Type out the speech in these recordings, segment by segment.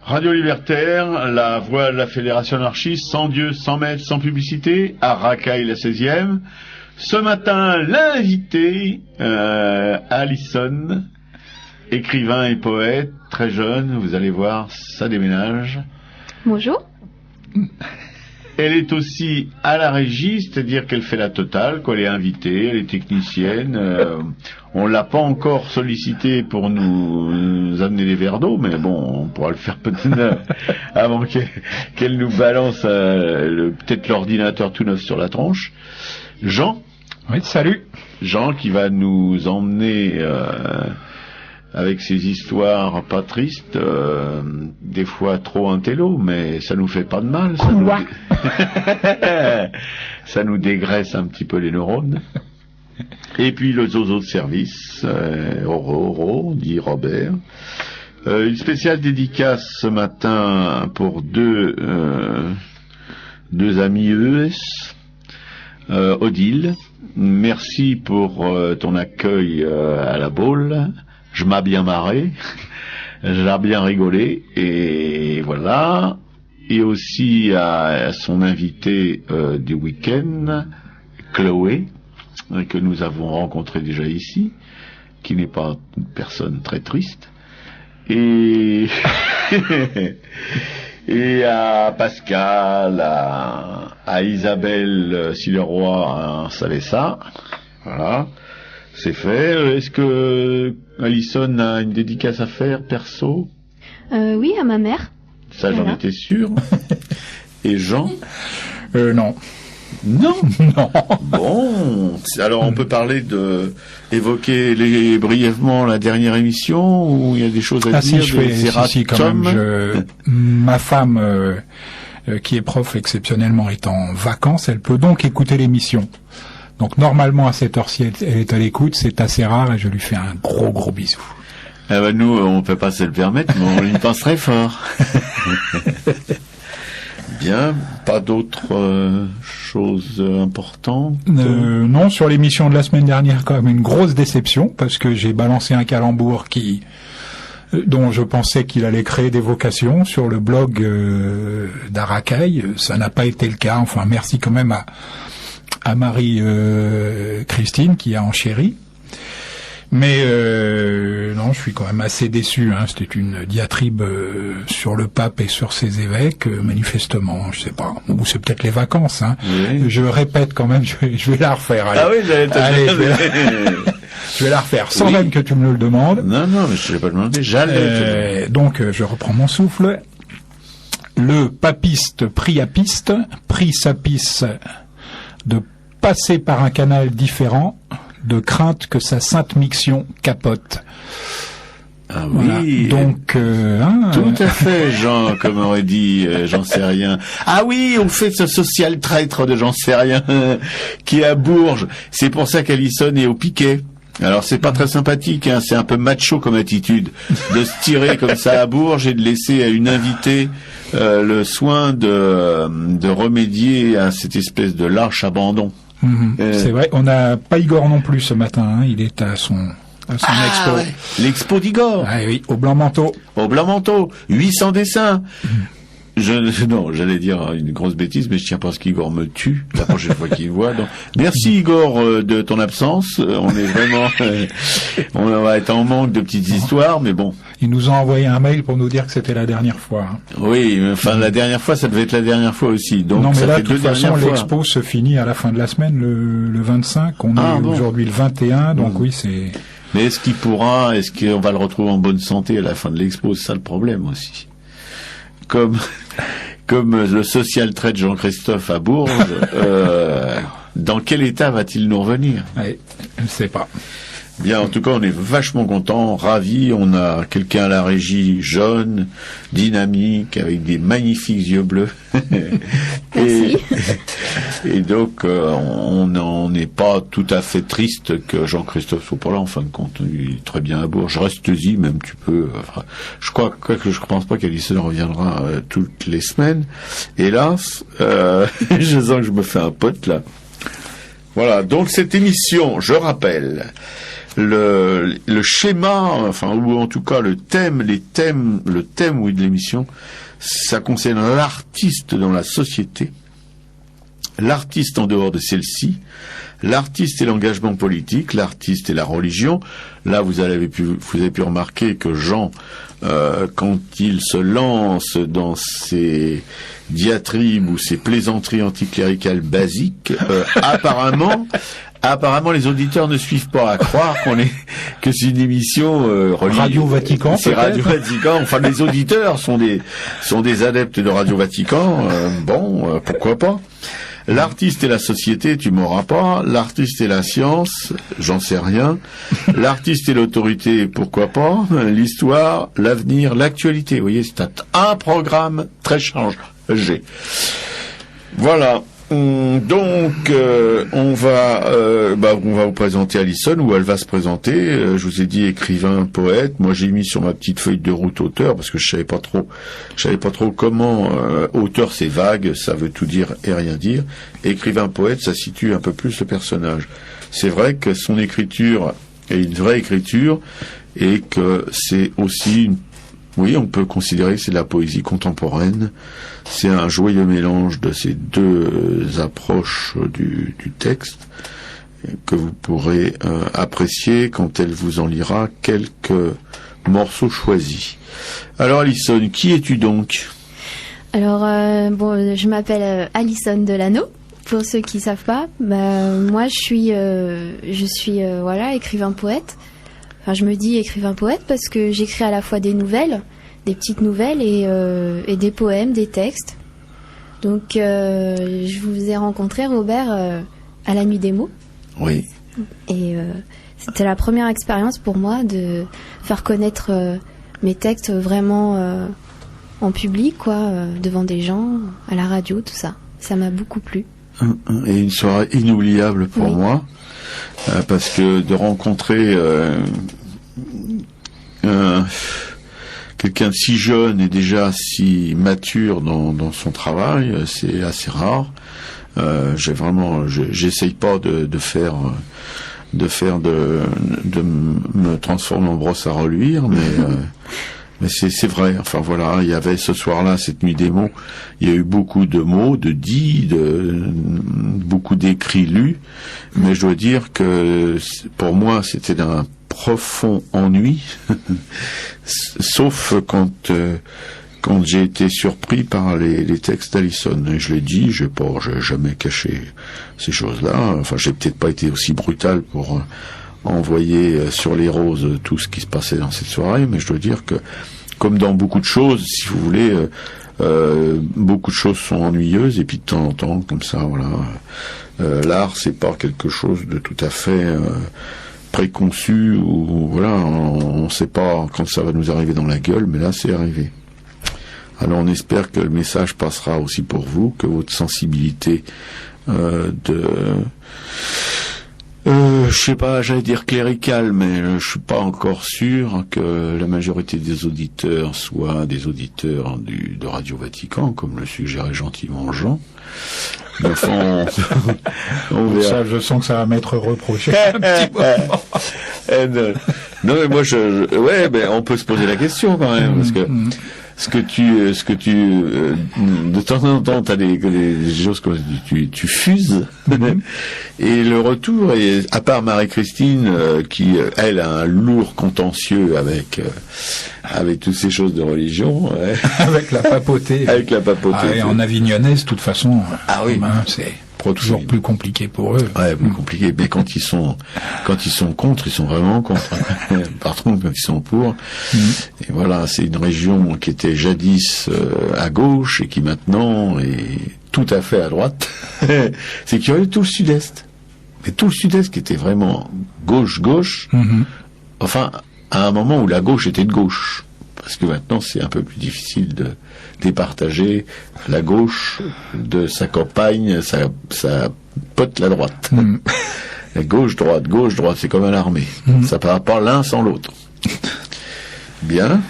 Radio Libertaire, la voix de la Fédération anarchiste, sans Dieu, sans maître, sans publicité, à Racaille, la 16e. Ce matin, l'invité, Alison, écrivain et poète, très jeune, vous allez voir, ça déménage. Bonjour. Elle est aussi à la régie, c'est-à-dire qu'elle fait la totale, quoi. Elle est invitée, elle est technicienne. On l'a pas encore sollicitée pour nous amener des verres d'eau, mais bon, on pourra le faire peut-être avant qu'elle nous balance peut-être l'ordinateur tout neuf sur la tronche. Jean. Oui, salut. Jean qui va nous emmener avec ses histoires pas tristes, des fois trop intello, mais ça nous fait pas de mal. Ça nous dégraisse un petit peu les neurones. Et puis le zozo de service, Oro, dit Robert. Une spéciale dédicace ce matin pour deux amis ES. Odile, merci pour ton accueil à la Baule. Je m'as bien marré, j'ai bien rigolé, et voilà. Et aussi à son invité du week-end, Chloé, que nous avons rencontré déjà ici, qui n'est pas une personne très triste. Et et à Pascal, à Isabelle, si le roi savait ça. Voilà. C'est fait. Est-ce que Alison a une dédicace à faire, perso? Oui, à ma mère. Ça, j'en étais sûr. Et Jean? Non. Non? Non. Bon. Alors, on peut évoquer brièvement la dernière émission, où il y a des choses à dire? Si, quand même. Ma femme, qui est prof exceptionnellement, est en vacances, elle peut donc écouter l'émission. Donc normalement à cette heure-ci elle est à l'écoute, c'est assez rare et je lui fais un gros bisou. Ah bah nous on peut pas se le permettre, mais on y pense très fort. Bien, pas d'autres choses importantes? Non, sur l'émission de la semaine dernière quand même une grosse déception parce que j'ai balancé un calembour dont je pensais qu'il allait créer des vocations sur le blog d'Aracaille. Ça n'a pas été le cas. Enfin merci quand même à Marie Christine qui a enchéri. Mais non, je suis quand même assez déçu. C'était une diatribe sur le pape et sur ses évêques, manifestement. Je sais pas. Ou c'est peut-être les vacances. Oui. Je répète quand même. Je vais la refaire. Allez. Ah oui, je vais la refaire sans même que tu me le demandes. Non, mais je ne l'ai pas demandé. Donc, je reprends mon souffle. Le papiste priapiste prit sa piste de passer par un canal différent, de crainte que sa sainte miction capote. Ah oui. Voilà. Donc, tout à fait, Jean, comme aurait dit, j'en sais rien. Ah oui, on fait ce social traître de j'en sais rien, qui est à Bourges. C'est pour ça qu'Alison est au piquet. Alors c'est pas très sympathique, c'est un peu macho comme attitude de se tirer comme ça à Bourges et de laisser à une invitée le soin de remédier à cette espèce de lâche abandon. C'est vrai, on n'a pas Igor non plus ce matin, il est à son expo. Ouais. L'expo d'Igor. Ah oui, au Blanc Manteau. Au Blanc Manteau, 800 dessins. Non, j'allais dire une grosse bêtise, mais je tiens pas à ce qu'Igor me tue la prochaine fois qu'il voit. Donc, merci Igor de ton absence. On est vraiment, on va être en manque de petites histoires, mais bon. Il nous a envoyé un mail pour nous dire que c'était la dernière fois. Oui, enfin la dernière fois, ça devait être la dernière fois aussi. Donc non, mais ça là, fait de toute façon, l'expo se finit à la fin de la semaine, le 25. On est aujourd'hui le 21, donc oui, c'est. Mais est-ce qu'on va le retrouver en bonne santé à la fin de l'expo? C'est ça le problème aussi. Comme le social trait de Jean-Christophe à Bourges, dans quel état va-t-il nous revenir? Oui, je ne sais pas. Bien, en tout cas, on est vachement contents, ravis. On a quelqu'un à la régie jeune, dynamique, avec des magnifiques yeux bleus. Merci. Et donc, on n'est pas tout à fait triste que Jean-Christophe soit pas là. En fin de compte, il est très bien à Bourges. Reste-y, même tu peux. Enfin, je pense pas qu'Alison reviendra toutes les semaines. Hélas, je sens que je me fais un pote là. Voilà. Donc cette émission, je rappelle. le schéma, enfin, ou en tout cas le thème oui, de l'émission, ça concerne l'artiste dans la société, l'artiste en dehors de celle-ci, l'artiste et l'engagement politique, l'artiste et la religion. Là, vous avez pu remarquer que Jean, quand il se lance dans ses diatribes ou ses plaisanteries anticléricales basiques, apparemment, les auditeurs ne suivent pas, à croire que c'est une émission Radio Vatican. C'est Radio Vatican. Enfin, les auditeurs sont des adeptes de Radio Vatican. Pourquoi pas. L'artiste et la société, tu m'auras pas. L'artiste et la science, j'en sais rien. L'artiste et l'autorité, pourquoi pas. L'histoire, l'avenir, l'actualité. Vous voyez, c'est un programme très chargé. Voilà. Donc, on va vous présenter Alison, ou elle va se présenter. Je vous ai dit écrivain, poète. Moi, j'ai mis sur ma petite feuille de route auteur, parce que je savais pas trop comment. Auteur, c'est vague, ça veut tout dire et rien dire. Écrivain, poète, ça situe un peu plus le personnage. C'est vrai que son écriture est une vraie écriture, et que c'est aussi oui, on peut considérer que c'est de la poésie contemporaine. C'est un joyeux mélange de ces deux approches du texte que vous pourrez apprécier quand elle vous en lira quelques morceaux choisis. Alors Alison, qui es-tu donc? Alors, je m'appelle Alison Delano. Pour ceux qui savent pas, moi je suis écrivain poète. Enfin, je me dis écrivain poète parce que j'écris à la fois des nouvelles, des petites nouvelles et des poèmes, des textes. Donc, je vous ai rencontré, Robert, à la Nuit des mots. Oui. Et c'était la première expérience pour moi de faire connaître mes textes vraiment en public, devant des gens, à la radio, tout ça. Ça m'a beaucoup plu. Et une soirée inoubliable pour moi, parce que de rencontrer quelqu'un de si jeune et déjà si mature dans son travail, c'est assez rare. J'essaye pas de me transformer en brosse à reluire, mais c'est vrai. Enfin voilà, il y avait ce soir-là, cette nuit des mots, il y a eu beaucoup de mots, de dits, beaucoup d'écrits lus, mais je dois dire que pour moi c'était d'un profond ennui, sauf quand j'ai été surpris par les textes d'Alison. Et je l'ai dit, j'ai jamais caché ces choses-là. Enfin, j'ai peut-être pas été aussi brutal pour envoyer sur les roses tout ce qui se passait dans cette soirée, mais je dois dire que, comme dans beaucoup de choses, si vous voulez, beaucoup de choses sont ennuyeuses, et puis de temps en temps, comme ça, voilà, l'art, c'est pas quelque chose de tout à fait préconçu, ou voilà, on sait pas quand ça va nous arriver dans la gueule, mais là, c'est arrivé. Alors, on espère que le message passera aussi pour vous, que votre sensibilité je sais pas, j'allais dire clérical, mais je suis pas encore sûr que la majorité des auditeurs soient des auditeurs de Radio Vatican, comme le suggérait gentiment Jean. Mais enfin, on verra. Ça, je sens que ça va m'être reproché un petit moment. Non, mais moi, mais on peut se poser la question quand même, parce que ce que tu de temps en temps t'as des choses comme tu fuses, et le retour est, à part Marie-Christine qui elle a un lourd contentieux avec toutes ces choses de religion, avec la papauté, et en avignonnaise de toute façon, c'est toujours plus compliqué pour eux. Ouais, plus compliqué. Mais quand ils sont contre, ils sont vraiment contre. Par contre, quand ils sont pour. Et voilà, c'est une région qui était jadis à gauche et qui maintenant est tout à fait à droite. C'est curieux, tout le sud-est. Mais tout le sud-est qui était vraiment gauche. Enfin, à un moment où la gauche était de gauche. Parce que maintenant, c'est un peu plus difficile de départager la gauche de sa campagne, sa pote la droite. La gauche, droite, c'est comme à l'armée. Ça ne va pas l'un sans l'autre. Bien.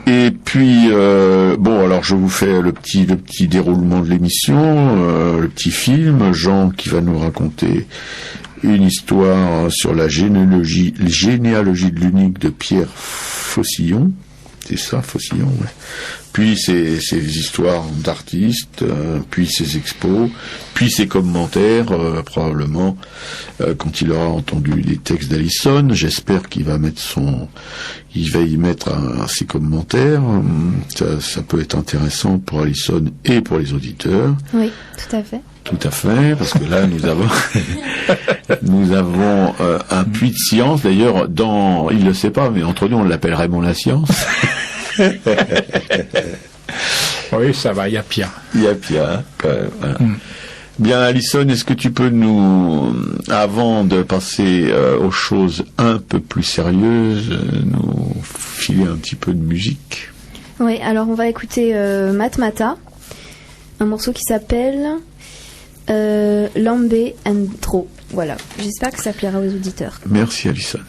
Et puis, alors je vous fais le petit déroulement de l'émission, le petit film, Jean qui va nous raconter une histoire sur la généalogie de l'unique de Pierre Faucillon. C'est ça, Faucillon, ouais. Puis ses histoires d'artistes, puis ses expos, puis ses commentaires, probablement, quand il aura entendu les textes d'Alison. J'espère qu'il va y mettre ses commentaires. Ça peut être intéressant pour Alison et pour les auditeurs. Oui, tout à fait. Tout à fait, parce que là nous avons un puits de science. D'ailleurs, il le sait pas, mais entre nous on l'appelle Raymond la science. Oui, ça va, il y a pire. Il y a pire, hein, quand même. Voilà. Bien, Alison, est-ce que tu peux avant de passer aux choses un peu plus sérieuses, nous filer un petit peu de musique? Oui, alors on va écouter Matmata, un morceau qui s'appelle Lambe and Tro. Voilà, j'espère que ça plaira aux auditeurs. Merci, Alison.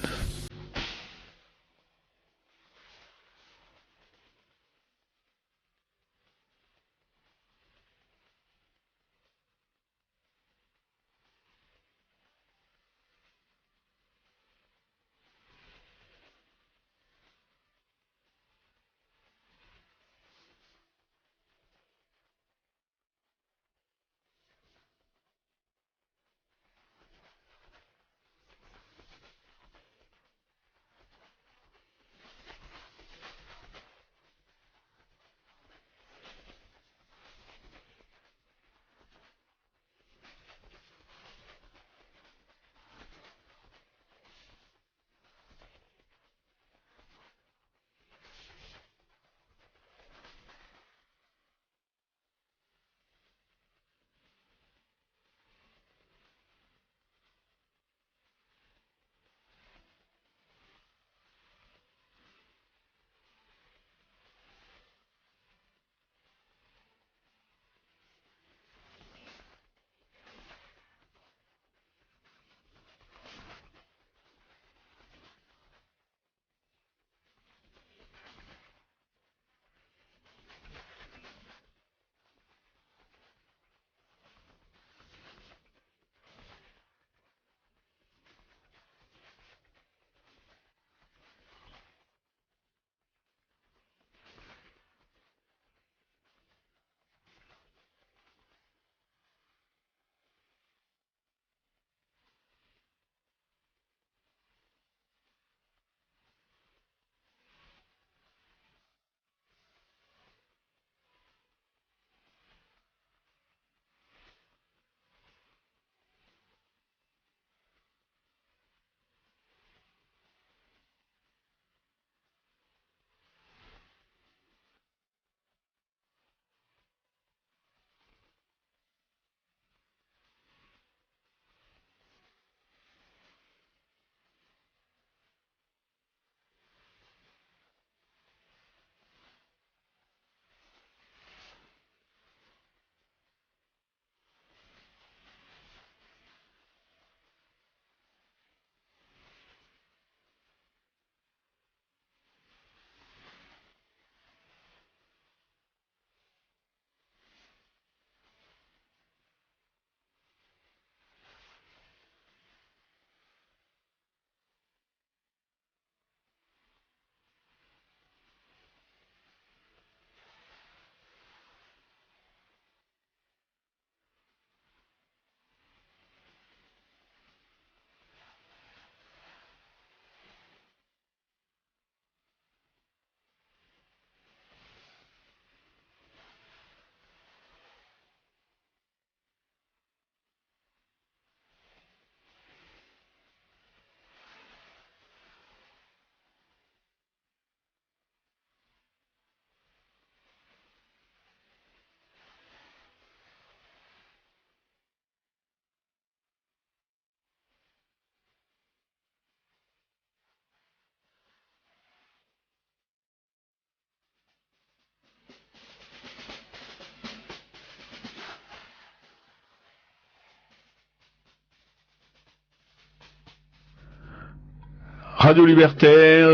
Radio Libertaire,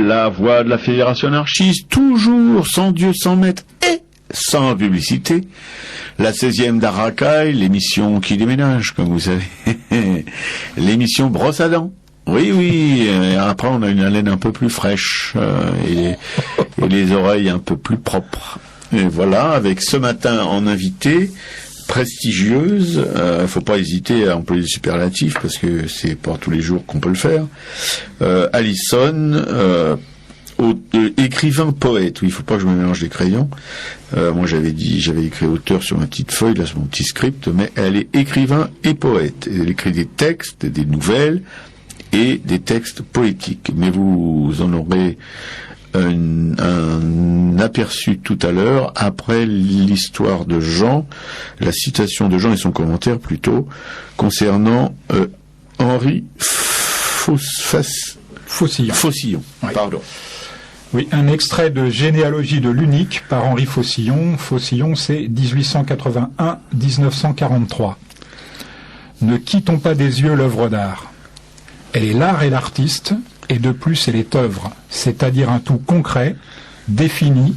la voix de la Fédération anarchiste, toujours sans Dieu, sans maître et sans publicité. La 16e d'Aracaille, l'émission qui déménage, comme vous savez. L'émission Brosse à dents. Oui, après on a une haleine un peu plus fraîche et les oreilles un peu plus propres. Et voilà, avec ce matin en invité, prestigieuse, faut pas hésiter à employer le superlatif parce que c'est pas tous les jours qu'on peut le faire. Alison, écrivain poète, oui, il faut pas que je me mélange les crayons. Moi j'avais écrit auteur sur ma petite feuille, là sur mon petit script, mais elle est écrivain et poète. Elle écrit des textes, des nouvelles et des textes poétiques. Mais vous en aurez un aperçu tout à l'heure, après l'histoire de Jean, la citation de Jean et son commentaire plutôt, concernant Henri Faucillon. Oui. Pardon. Oui, un extrait de Généalogie de l'unique par Henri Faucillon. Faucillon, c'est 1881-1943. Ne quittons pas des yeux l'œuvre d'art. Elle est l'art et l'artiste, et de plus elle est œuvre, c'est-à-dire un tout concret, défini,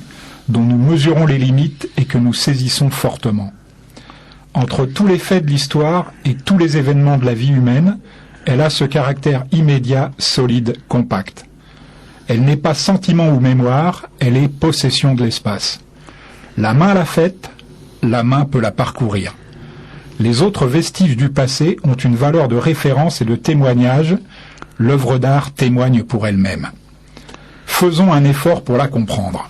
dont nous mesurons les limites et que nous saisissons fortement. Entre tous les faits de l'histoire et tous les événements de la vie humaine, elle a ce caractère immédiat, solide, compact. Elle n'est pas sentiment ou mémoire, elle est possession de l'espace. La main l'a faite, la main peut la parcourir. Les autres vestiges du passé ont une valeur de référence et de témoignage. L'œuvre d'art témoigne pour elle-même. Faisons un effort pour la comprendre.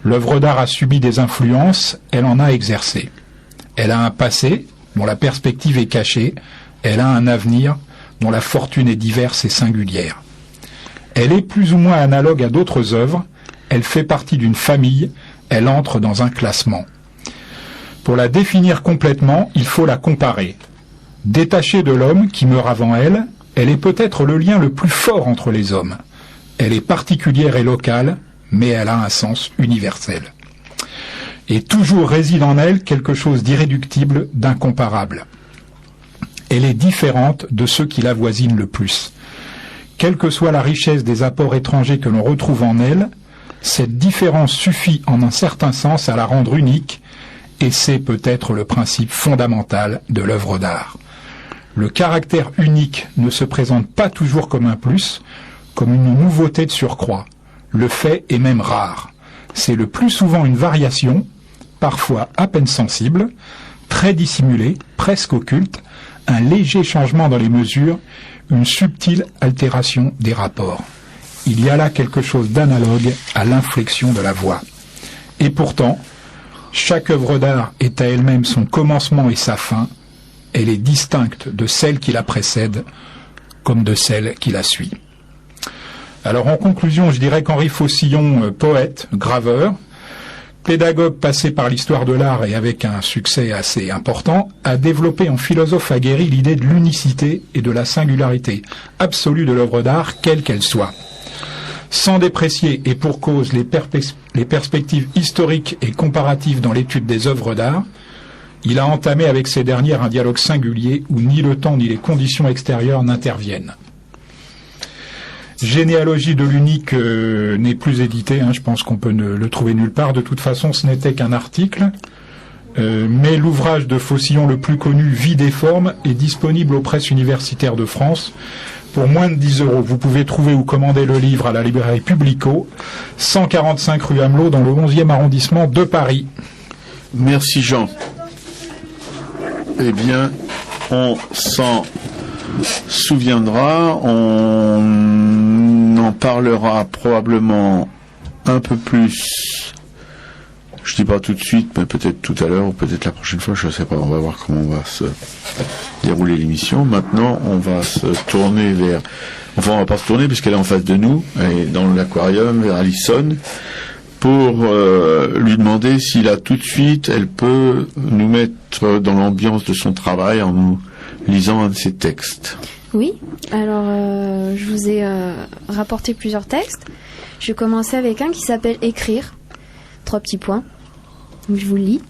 L'œuvre d'art a subi des influences, elle en a exercé. Elle a un passé dont la perspective est cachée, elle a un avenir dont la fortune est diverse et singulière. Elle est plus ou moins analogue à d'autres œuvres, elle fait partie d'une famille, elle entre dans un classement. Pour la définir complètement, il faut la comparer. Détachée de l'homme qui meurt avant elle, elle est peut-être le lien le plus fort entre les hommes. Elle est particulière et locale, mais elle a un sens universel. Et toujours réside en elle quelque chose d'irréductible, d'incomparable. Elle est différente de ceux qui la voisinent le plus. Quelle que soit la richesse des apports étrangers que l'on retrouve en elle, cette différence suffit en un certain sens à la rendre unique, et c'est peut-être le principe fondamental de l'œuvre d'art. Le caractère unique ne se présente pas toujours comme un plus, comme une nouveauté de surcroît. Le fait est même rare. C'est le plus souvent une variation, parfois à peine sensible, très dissimulée, presque occulte, un léger changement dans les mesures, une subtile altération des rapports. Il y a là quelque chose d'analogue à l'inflexion de la voix. Et pourtant, chaque œuvre d'art est à elle-même son commencement et sa fin. Elle est distincte de celle qui la précède, comme de celle qui la suit. Alors en conclusion, je dirais qu'Henri Faucillon, poète, graveur, pédagogue passé par l'histoire de l'art et avec un succès assez important, a développé en philosophe aguerri l'idée de l'unicité et de la singularité absolue de l'œuvre d'art, quelle qu'elle soit. Sans déprécier et pour cause les perspectives historiques et comparatives dans l'étude des œuvres d'art, il a entamé avec ces dernières un dialogue singulier où ni le temps ni les conditions extérieures n'interviennent. Généalogie de l'unique n'est plus édité, je pense qu'on peut le trouver nulle part. De toute façon, ce n'était qu'un article. Mais l'ouvrage de Faucillon le plus connu, Vie des formes, est disponible aux presses universitaires de France pour moins de 10 €. Vous pouvez trouver ou commander le livre à la librairie Publico, 145 rue Amelot, dans le 11e arrondissement de Paris. Merci Jean. Eh bien, on s'en souviendra, on en parlera probablement un peu plus, je dis pas tout de suite, mais peut-être tout à l'heure ou peut-être la prochaine fois, je sais pas, on va voir comment on va se dérouler l'émission. Maintenant, on va se tourner vers, enfin on va pas se tourner puisqu'elle est en face de nous, elle est dans l'aquarium, vers Alison, pour lui demander si là tout de suite elle peut nous mettre dans l'ambiance de son travail en nous lisant un de ses textes. Oui, alors je vous ai rapporté plusieurs textes. Je vais commencer avec un qui s'appelle Écrire. 3 petits points. Je vous le lis.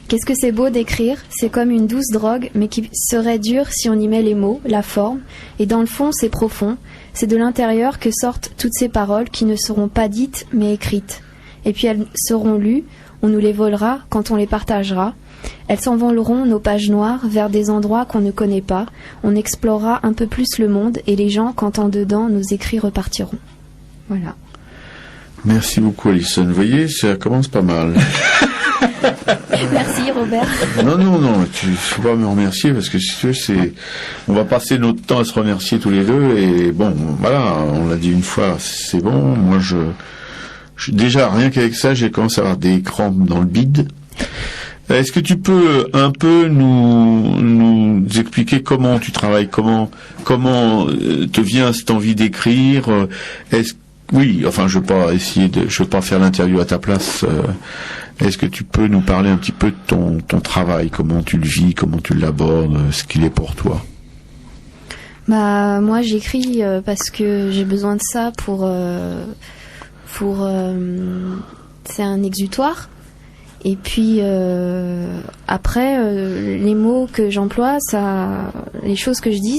Qu'est-ce que c'est beau d'écrire? C'est comme une douce drogue, mais qui serait dure si on y met les mots, la forme. Et dans le fond, c'est profond. C'est de l'intérieur que sortent toutes ces paroles qui ne seront pas dites, mais écrites. Et puis elles seront lues. on nous les volera quand on les partagera. Elles s'envoleront, nos pages noires, vers des endroits qu'on ne connaît pas. On explorera un peu plus le monde et les gens, quand en dedans, nos écrits repartiront. Voilà. Merci beaucoup, Alison. Vous voyez, ça commence pas mal. Merci, Robert. Non, tu faut pas me remercier parce que si tu veux, on va passer notre temps à se remercier tous les deux et bon, voilà, on l'a dit une fois, c'est bon. Moi, déjà, rien qu'avec ça, j'ai commencé à avoir des crampes dans le bide. Est-ce que tu peux un peu nous expliquer comment tu travailles, comment te vient cette envie d'écrire? Oui, enfin, je veux pas faire l'interview à ta place. Est-ce que tu peux nous parler un petit peu de ton travail, comment tu le vis, comment tu l'abordes, ce qu'il est pour toi? Bah, moi, j'écris parce que j'ai besoin de ça pour c'est un exutoire. Et puis après, les mots que j'emploie, les choses que je dis,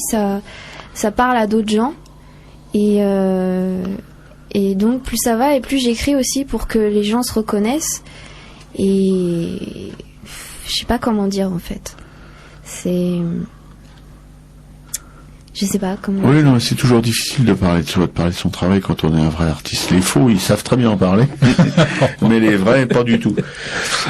ça parle à d'autres gens. Et donc plus ça va et plus j'écris aussi pour que les gens se reconnaissent. Et je sais pas comment dire en fait. Je sais pas comment. Oui, non, c'est toujours difficile de parler de son travail quand on est un vrai artiste. Les faux, ils savent très bien en parler, mais les vrais, pas du tout.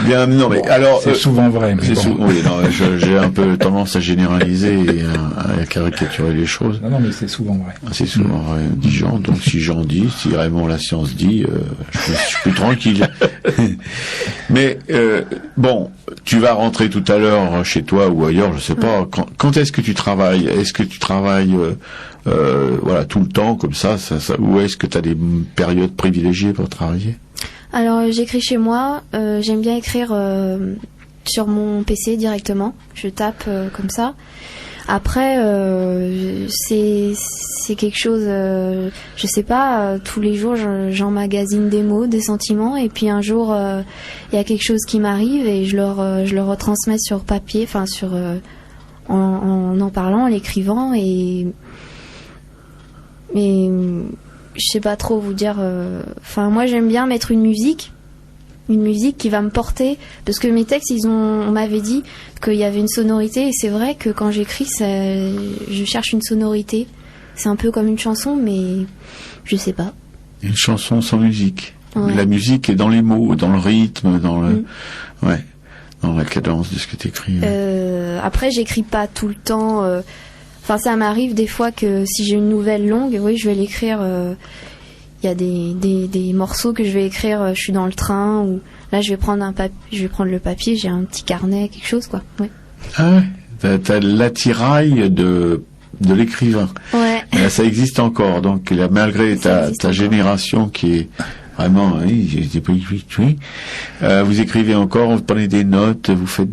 Bien, non, mais alors. C'est souvent vrai, mais bon. Oui, non, j'ai un peu tendance à généraliser et à caricaturer les choses. Non, mais c'est souvent vrai. C'est souvent vrai, dit Jean. Donc si Jean dit, si Raymond La Science dit, je suis plus tranquille. Mais bon, tu vas rentrer tout à l'heure chez toi ou ailleurs, je sais pas. Quand est-ce que tu travailles? Est-ce que tu travailles voilà, tout le temps comme ça, ou est-ce que tu as des périodes privilégiées pour travailler? Alors j'écris chez moi, j'aime bien écrire sur mon PC directement, je tape comme ça. Après c'est quelque chose, je sais pas, tous les jours j'emmagasine des mots, des sentiments, et puis un jour il y a quelque chose qui m'arrive et je le retransmets sur papier, enfin sur en parlant, en l'écrivant, et je sais pas trop vous dire. Enfin, moi j'aime bien mettre une musique qui va me porter, parce que mes textes, on m'avait dit qu'il y avait une sonorité, et c'est vrai que quand j'écris, je cherche une sonorité. C'est un peu comme une chanson, mais je sais pas. Une chanson sans musique. Ouais. La musique est dans les mots, dans le rythme, dans le, ouais, dans la cadence de ce que t'écris. Après, j'écris pas tout le temps. Enfin, ça m'arrive des fois que si j'ai une nouvelle longue, oui, je vais l'écrire. Il y a des morceaux que je vais écrire. Je suis dans le train, ou là, je vais prendre le papier. J'ai un petit carnet, quelque chose, quoi. Ouais. Ah ouais. T'as l'attirail de l'écrivain. Ouais. Là, ça existe encore. Donc, là, malgré ta génération qui est vraiment, oui, vous écrivez encore, vous prenez des notes, vous faites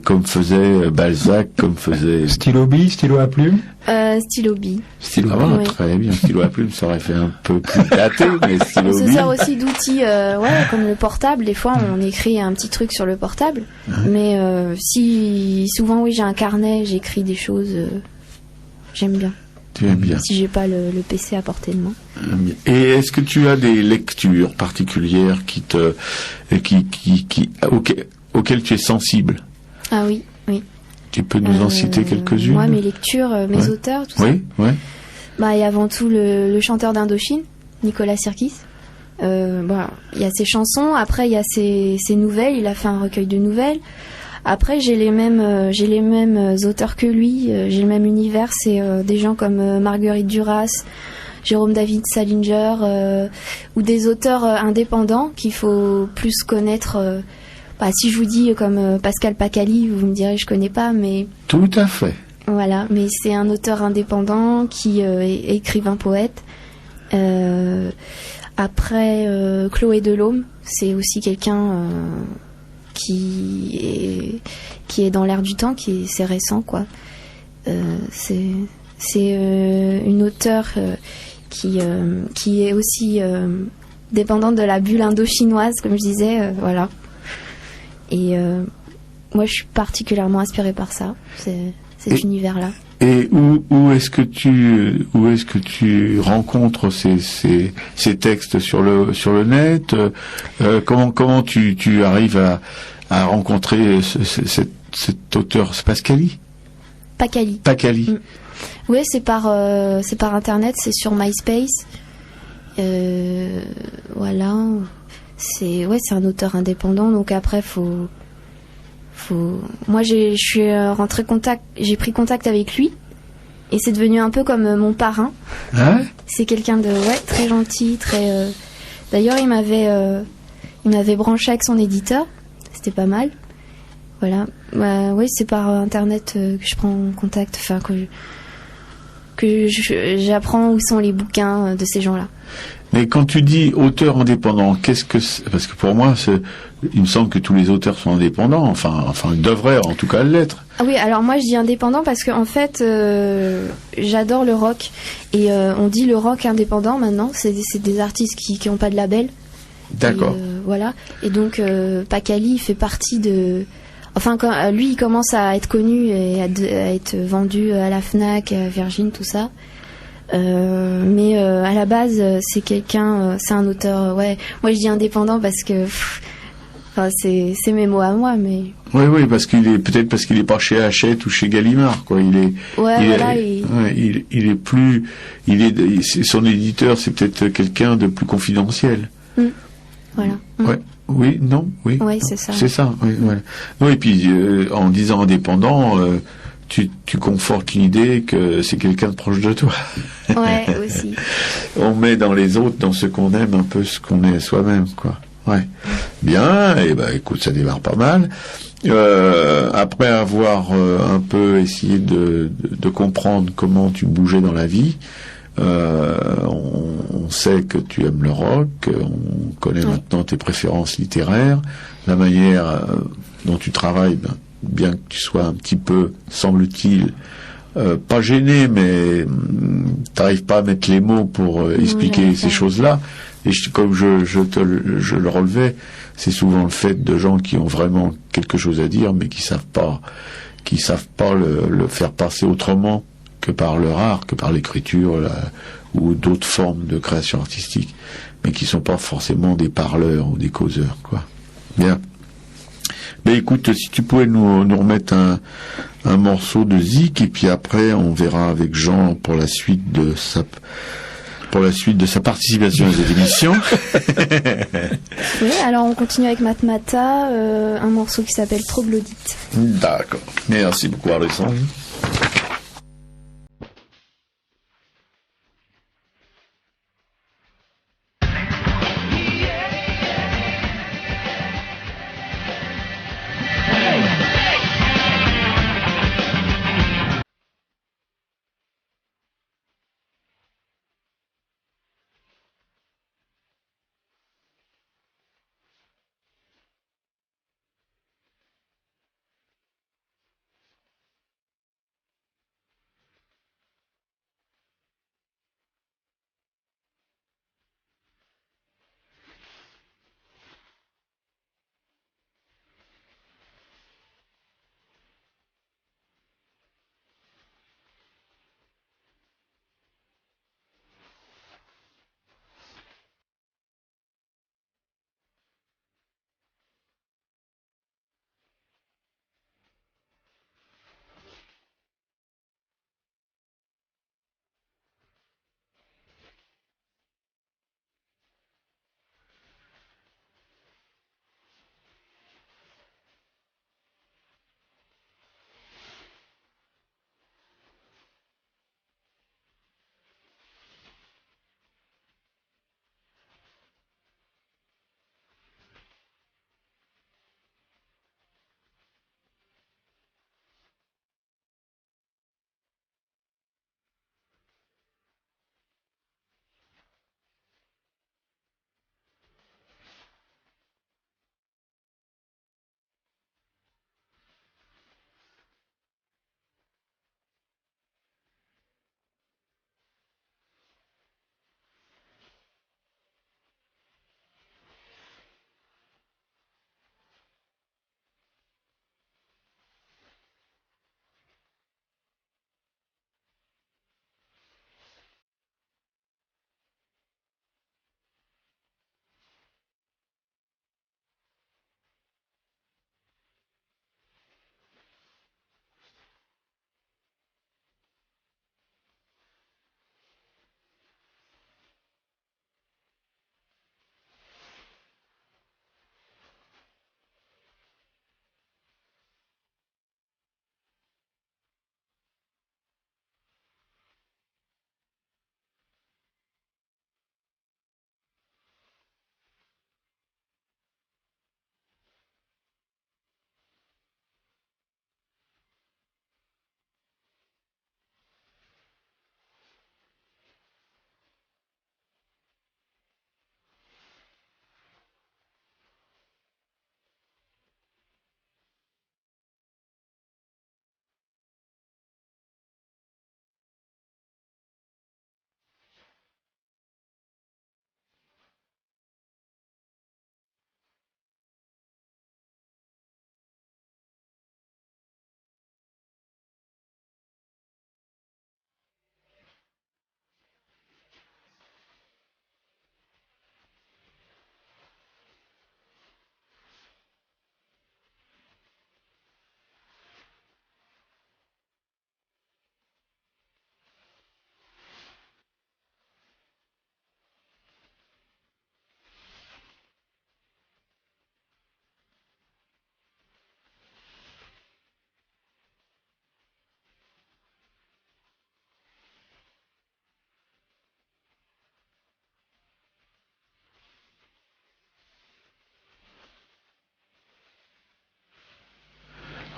comme faisait Balzac, comme faisait... Stylo B, stylo à plume? Stylo B. Stylo B, oui. Très bien. Stylo à plume, ça aurait fait un peu plus gâté, mais stylo B. On se sert aussi d'outils, comme le portable. Des fois, on écrit un petit truc sur le portable. Mais souvent, oui, j'ai un carnet, j'écris des choses, j'aime bien. Tu aimes bien. Si j'ai pas le PC à portée de main. Et est-ce que tu as des lectures particulières auxquelles tu es sensible? Ah oui, oui. Tu peux nous en citer quelques-unes? Moi, mes lectures, mes auteurs, tout ça. Oui, oui. Bah, il y a avant tout le chanteur d'Indochine, Nicolas Sirkis. Il y a ses chansons. Après, il y a ses nouvelles. Il a fait un recueil de nouvelles. Après, j'ai les mêmes auteurs que lui, j'ai le même univers, c'est des gens comme Marguerite Duras, Jérôme David Salinger, ou des auteurs indépendants qu'il faut plus connaître. Si je vous dis comme Pascal Pacali, vous me direz je connais pas, mais... Tout à fait. Voilà, mais c'est un auteur indépendant qui est écrivain poète. Après, Chloé Delhomme, c'est aussi quelqu'un... qui est dans l'air du temps, c'est récent, quoi. C'est une auteure qui est aussi dépendante de la bulle indo-chinoise, comme je disais, voilà. Et moi, je suis particulièrement inspirée par ça. cet univers-là. Et où est-ce que tu rencontres ces textes sur le net? Comment tu arrives à rencontrer cet auteur? C'est Pascali? Pacali. Pacali. Oui, c'est par internet, c'est sur MySpace. Voilà. C'est un auteur indépendant, donc après moi j'ai pris contact avec lui et c'est devenu un peu comme mon parrain. Hein? C'est quelqu'un de très gentil, très d'ailleurs il m'avait branché avec son éditeur. C'était pas mal. Voilà. Oui, c'est par internet que je prends contact, enfin que j'apprends où sont les bouquins de ces gens-là. Mais quand tu dis auteur indépendant, qu'est-ce que c'est? Parce que pour moi, il me semble que tous les auteurs sont indépendants, enfin ils devraient en tout cas l'être. Ah oui, alors moi je dis indépendant parce que en fait j'adore le rock et on dit le rock indépendant maintenant, c'est des artistes qui ont pas de label. D'accord. Et, voilà. Et donc Pacali fait partie de. Enfin, quand lui il commence à être connu et à être vendu à la Fnac, à Virgin, tout ça. Mais à la base c'est un auteur. Moi je dis indépendant parce que c'est mes mots à moi, mais. Oui, parce qu'il est pas chez Hachette ou chez Gallimard, quoi. Son éditeur, c'est peut-être quelqu'un de plus confidentiel. Voilà. Ouais. Oui, non, oui. Oui, c'est ça. C'est ça, oui, voilà. Non, et puis, en disant indépendant, tu confortes l'idée que c'est quelqu'un de proche de toi. Ouais, aussi. On met dans les autres, dans ce qu'on aime, un peu ce qu'on est soi-même, quoi. Ouais. Bien, et écoute, ça démarre pas mal. Après avoir un peu essayé de comprendre comment tu bougeais dans la vie, on sait que tu aimes le rock, on connaît maintenant tes préférences littéraires, la manière dont tu travailles, bien que tu sois un petit peu, semble-t-il, pas gêné, mais t'arrives pas à mettre les mots pour expliquer ces choses-là. Et comme je le relevais, c'est souvent le fait de gens qui ont vraiment quelque chose à dire, mais qui savent pas le faire passer autrement que par leur art, que par l'écriture ou d'autres formes de création artistique, mais qui sont pas forcément des parleurs ou des causeurs, quoi. Bien. Mais écoute, si tu pouvais nous remettre un morceau de Zik, et puis après on verra avec Jean pour la suite de sa participation à cette émission. Oui, alors on continue avec Matmata, un morceau qui s'appelle Troglodyte. D'accord. Merci beaucoup, Alexandre.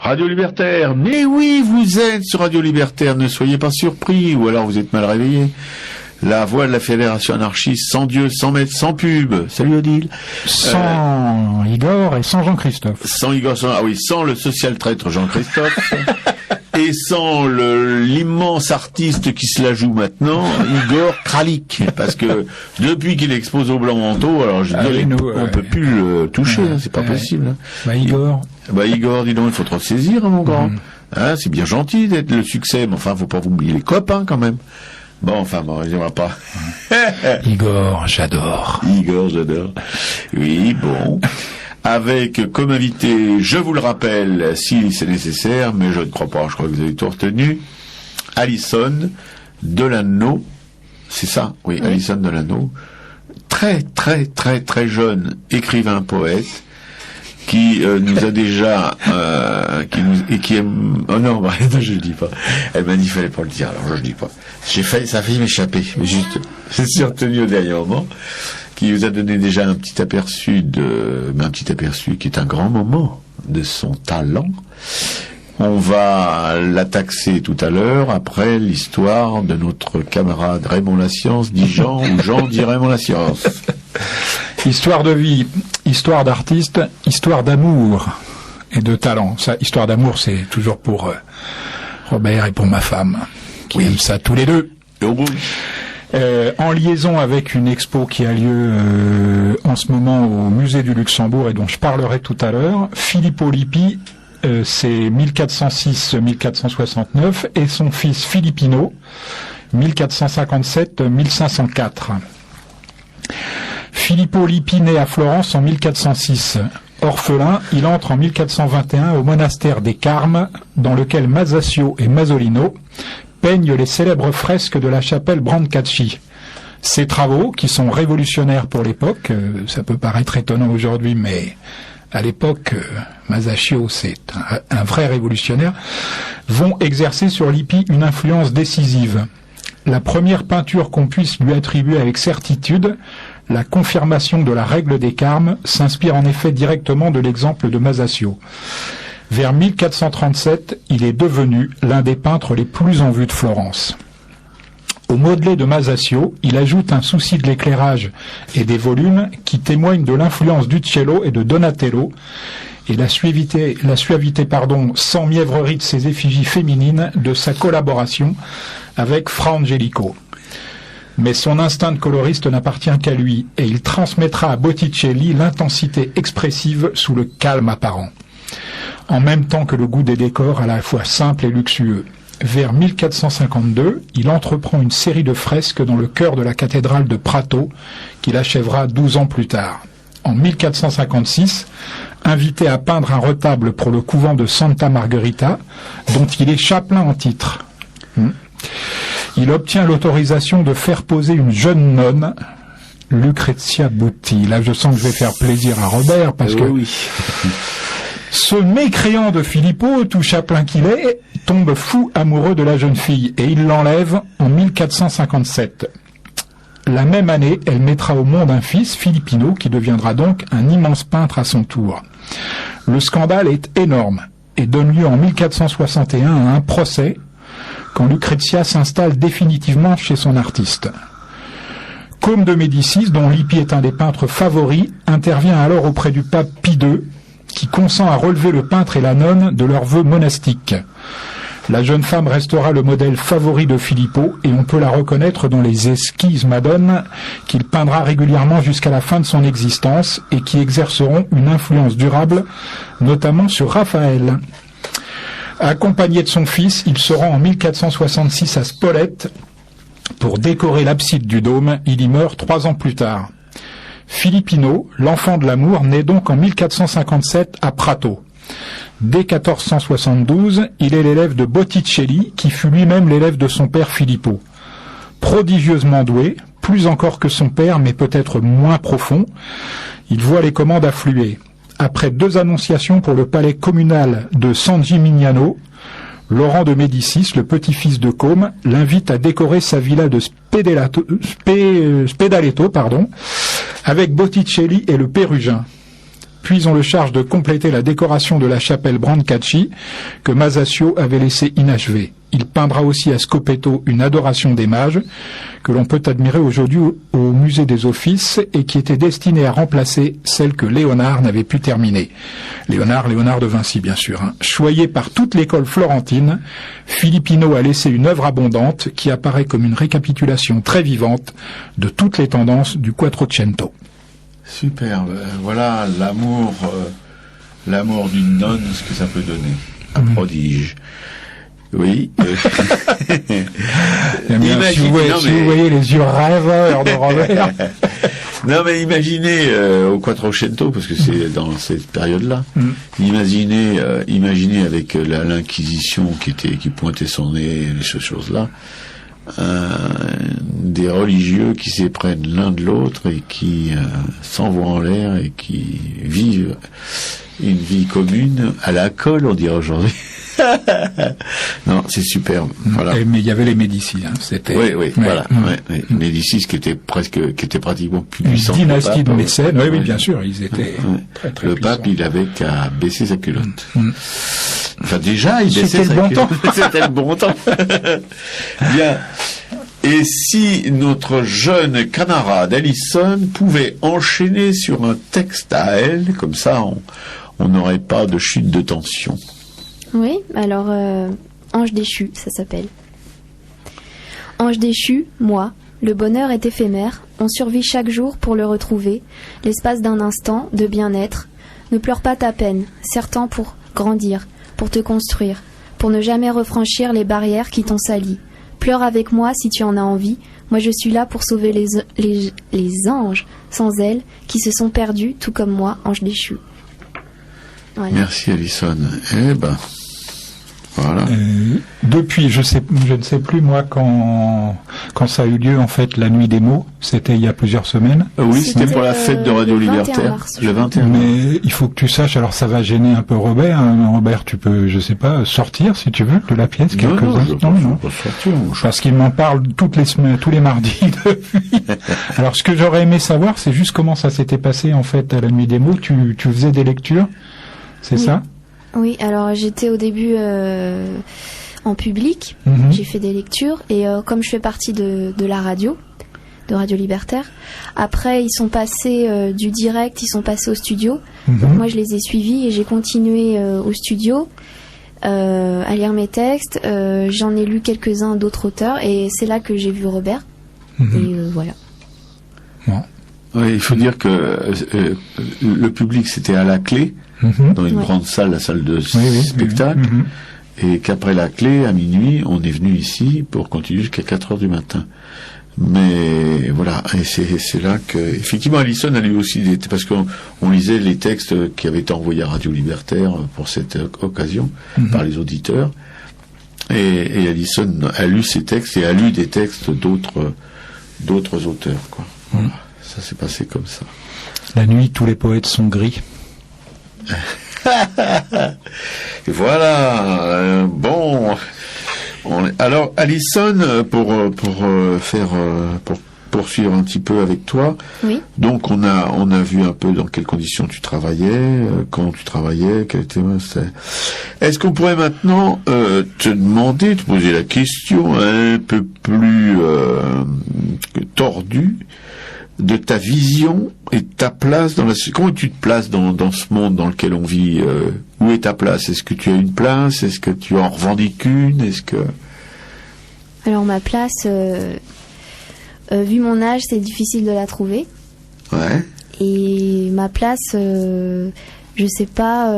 Radio Libertaire. Mais oui, vous êtes sur Radio Libertaire, ne soyez pas surpris, ou alors vous êtes mal réveillés. La voix de la Fédération anarchiste, sans Dieu, sans maître, sans pub. Salut Odile. Sans Igor et sans Jean-Christophe. Sans Igor, sans le social traître Jean-Christophe. Et sans l'immense artiste qui se la joue maintenant, Igor Kralik. Parce que depuis qu'il expose au blanc manteau, alors je dis, on peut plus le toucher, c'est pas possible. Igor. Igor, dis donc, il faut trop saisir, mon grand. C'est bien gentil d'être le succès, mais enfin, faut pas vous oublier les copains, quand même. Bon, je vois pas. Igor, j'adore. Oui, bon. Avec comme invité, je vous le rappelle, si c'est nécessaire, mais je ne crois pas, je crois que vous avez tout retenu, Alison Delano, c'est ça, oui. Alison Delano, très très très très jeune écrivain poète, qui nous a déjà qui aime, oh non, je le dis pas. Elle m'a dit qu'il fallait pas le dire, alors je le dis pas. Ça a failli m'échapper, mais juste, je suis retenu au dernier moment, qui vous a donné déjà un petit aperçu qui est un grand moment de son talent. On va la taxer tout à l'heure, après l'histoire de notre camarade Raymond Lascience, dit Jean, ou Jean dit Raymond Lascience. Histoire de vie, histoire d'artiste, histoire d'amour et de talent. Ça, histoire d'amour, c'est toujours pour Robert et pour ma femme, qui aiment ça tous les deux. Et au bout. En liaison avec une expo qui a lieu en ce moment au musée du Luxembourg et dont je parlerai tout à l'heure, Filippo Lippi, c'est 1406-1469, et son fils Filippino, 1457-1504. Filippo Lippi naît à Florence en 1406. Orphelin, il entre en 1421 au monastère des Carmes, dans lequel Masaccio et Masolino peignent les célèbres fresques de la chapelle Brancacci. Ces travaux, qui sont révolutionnaires pour l'époque, ça peut paraître étonnant aujourd'hui, mais à l'époque, Masaccio, c'est un vrai révolutionnaire, vont exercer sur Lippi une influence décisive. La première peinture qu'on puisse lui attribuer avec certitude, la confirmation de la règle des Carmes, s'inspire en effet directement de l'exemple de Masaccio. Vers 1437, il est devenu l'un des peintres les plus en vue de Florence. Au modelé de Masaccio, il ajoute un souci de l'éclairage et des volumes qui témoignent de l'influence d'Uccello et de Donatello et la suavité sans mièvrerie de ses effigies féminines de sa collaboration avec Fra Angelico. Mais son instinct de coloriste n'appartient qu'à lui et il transmettra à Botticelli l'intensité expressive sous le calme apparent. En même temps que le goût des décors à la fois simple et luxueux. Vers 1452, il entreprend une série de fresques dans le chœur de la cathédrale de Prato, qu'il achèvera 12 ans plus tard. En 1456, invité à peindre un retable pour le couvent de Santa Margherita, dont il est chapelain en titre. Il obtient l'autorisation de faire poser une jeune nonne, Lucrezia Butti. Là, je sens que je vais faire plaisir à Robert, parce que... Oui. Ce mécréant de Filippo, tout chapelain qu'il est, tombe fou amoureux de la jeune fille et il l'enlève en 1457. La même année, elle mettra au monde un fils, Filippino, qui deviendra donc un immense peintre à son tour. Le scandale est énorme et donne lieu en 1461 à un procès quand Lucrezia s'installe définitivement chez son artiste. Côme de Médicis, dont Lippi est un des peintres favoris, intervient alors auprès du pape Pie II, qui consent à relever le peintre et la nonne de leurs vœux monastiques. La jeune femme restera le modèle favori de Filippo et on peut la reconnaître dans les esquisses Madone qu'il peindra régulièrement jusqu'à la fin de son existence et qui exerceront une influence durable, notamment sur Raphaël. Accompagné de son fils, il se rend en 1466 à Spolète pour décorer l'abside du dôme. Il y meurt 3 ans plus tard. Filippino, l'enfant de l'amour, naît donc en 1457 à Prato. Dès 1472, il est l'élève de Botticelli, qui fut lui-même l'élève de son père Filippo. Prodigieusement doué, plus encore que son père, mais peut-être moins profond, il voit les commandes affluer. Après 2 annonciations pour le palais communal de San Gimignano, Laurent de Médicis, le petit-fils de Côme, l'invite à décorer sa villa de Spedaletto, avec Botticelli et le Pérugin. Puis on le charge de compléter la décoration de la chapelle Brancacci que Masaccio avait laissée inachevée. Il peindra aussi à Scopetto une adoration des mages que l'on peut admirer aujourd'hui au musée des Offices et qui était destinée à remplacer celle que Léonard n'avait pu terminer. Léonard de Vinci bien sûr. Choyé par toute l'école florentine, Filippino a laissé une œuvre abondante qui apparaît comme une récapitulation très vivante de toutes les tendances du Quattrocento. Superbe. Voilà l'amour d'une nonne, ce que ça peut donner. Un prodige. Oui. Si vous voyez les yeux rêveurs de Robert. Non, mais imaginez au Quattrocento, parce que c'est dans cette période-là. Imaginez avec l'Inquisition qui pointait son nez, ces choses-là. Des religieux qui s'éprennent l'un de l'autre et qui s'envoient en l'air et qui vivent une vie commune à la colle, on dirait aujourd'hui. Non, c'est superbe. Voilà. Mais il y avait les Médicis, c'était. Oui, voilà. Ouais. Médicis qui était pratiquement plus puissant. Une dynastie de mécènes. Oui, bien sûr, ils étaient très, très le puissants. pape, il avait qu'à baisser sa culotte. Enfin, déjà, il baissait sa culotte. C'était le bon temps. Bien. Et si notre jeune camarade Alison pouvait enchaîner sur un texte à elle, comme ça, on n'aurait pas de chute de tension. Oui, alors Ange déchu, ça s'appelle. Ange déchu, moi, le bonheur est éphémère, on survit chaque jour pour le retrouver, l'espace d'un instant de bien-être. Ne pleure pas ta peine, serre-t'en pour grandir, pour te construire, pour ne jamais refranchir les barrières qui t'ont sali. Pleure avec moi si tu en as envie, moi je suis là pour sauver les anges sans ailes qui se sont perdus, tout comme moi, ange déchu. Voilà. Merci Alison. Eh ben, voilà. Depuis, je ne sais plus moi quand ça a eu lieu en fait la nuit des mots. C'était il y a plusieurs semaines. Oui, c'était pour la fête de Radio Libertaire. Le 21 mars. Mais il faut que tu saches. Alors ça va gêner un peu Robert. Robert, tu peux, je sais pas, sortir si tu veux de la pièce quelques instants. Non, pas sortir. Parce qu'il m'en parle toutes les semaines, tous les mardis depuis. Alors ce que j'aurais aimé savoir, c'est juste comment ça s'était passé en fait à la nuit des mots. Tu faisais des lectures, c'est ça? Oui, alors j'étais au début en public, j'ai fait des lectures et comme je fais partie de la radio, de Radio Libertaire, après ils sont passés du direct, ils sont passés au studio, donc moi je les ai suivis et j'ai continué au studio à lire mes textes, j'en ai lu quelques-uns d'autres auteurs et c'est là que j'ai vu Robert et voilà. Bon. Oui, il faut dire que le public c'était à la clé. Dans une grande salle, la salle de spectacle, et qu'après la clé, à minuit, on est venu ici pour continuer jusqu'à 4 heures du matin. Mais voilà, et c'est là que effectivement Alison a lu aussi parce qu'on lisait les textes qui avaient été envoyés à Radio Libertaire pour cette occasion par les auditeurs, et Alison a lu ces textes et a lu des textes d'autres auteurs, quoi. Voilà, ça s'est passé comme ça. La nuit, tous les poètes sont gris. Et voilà. Bon. Alors, Alison, pour poursuivre un petit peu avec toi. Oui. Donc, on a vu un peu dans quelles conditions tu travaillais, quand tu travaillais, quel était. Est-ce qu'on pourrait maintenant te poser la question un peu plus tordue de ta vision et ta place dans la société. Comment tu te places dans ce monde dans lequel on vit? Où est ta place? Est-ce que tu as une place? Est-ce que tu en revendiques une? Alors ma place, vu mon âge, c'est difficile de la trouver. Ouais. Et ma place, je sais pas.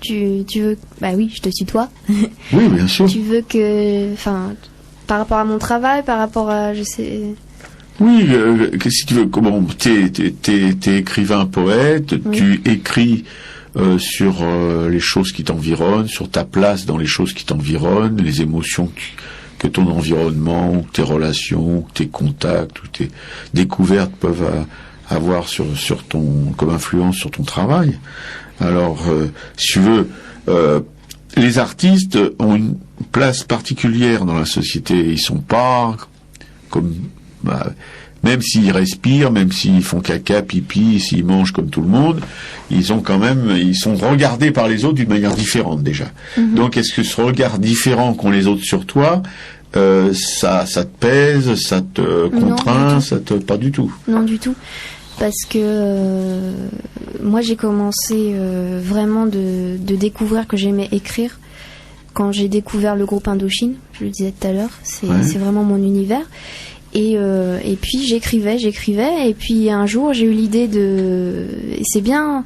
Tu veux? Bah oui, je te tutoie. Oui, bien sûr. Tu veux que, enfin, par rapport à mon travail, par rapport à, je sais. Oui, si tu veux, comment t'es écrivain, poète, tu écris sur les choses qui t'environnent, sur ta place dans les choses qui t'environnent, les émotions que ton environnement, ou tes relations, ou tes contacts, ou tes découvertes peuvent avoir sur ton, comme influence sur ton travail. Alors, si tu veux, les artistes ont une place particulière dans la société. Ils sont pas comme même s'ils respirent, même s'ils font caca, pipi, s'ils mangent comme tout le monde, ils sont regardés par les autres d'une manière différente déjà. Donc est-ce que ce regard différent qu'ont les autres sur toi, ça te pèse, ça te contraint, pas du tout. Non, du tout. Parce que moi j'ai commencé vraiment de découvrir que j'aimais écrire quand j'ai découvert le groupe Indochine, je le disais tout à l'heure, c'est vraiment mon univers. Et puis j'écrivais, et puis un jour j'ai eu l'idée et c'est bien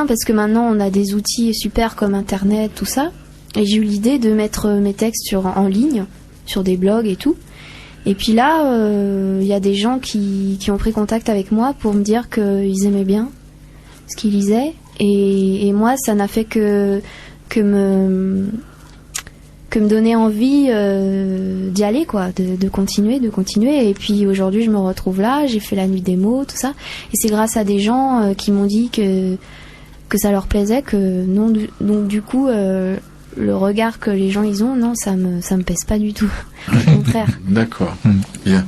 parce que maintenant on a des outils super comme Internet, tout ça, et j'ai eu l'idée de mettre mes textes en ligne, sur des blogs et tout. Et puis là, il y a des gens qui ont pris contact avec moi pour me dire qu'ils aimaient bien ce qu'ils lisaient, et moi ça n'a fait que me donner envie d'y aller, quoi, de continuer. Et puis aujourd'hui, je me retrouve là, j'ai fait la nuit des mots, tout ça. Et c'est grâce à des gens qui m'ont dit que ça leur plaisait, donc du coup, le regard que les gens ils ont, non, ça me pèse pas du tout. Au contraire. D'accord. Bien.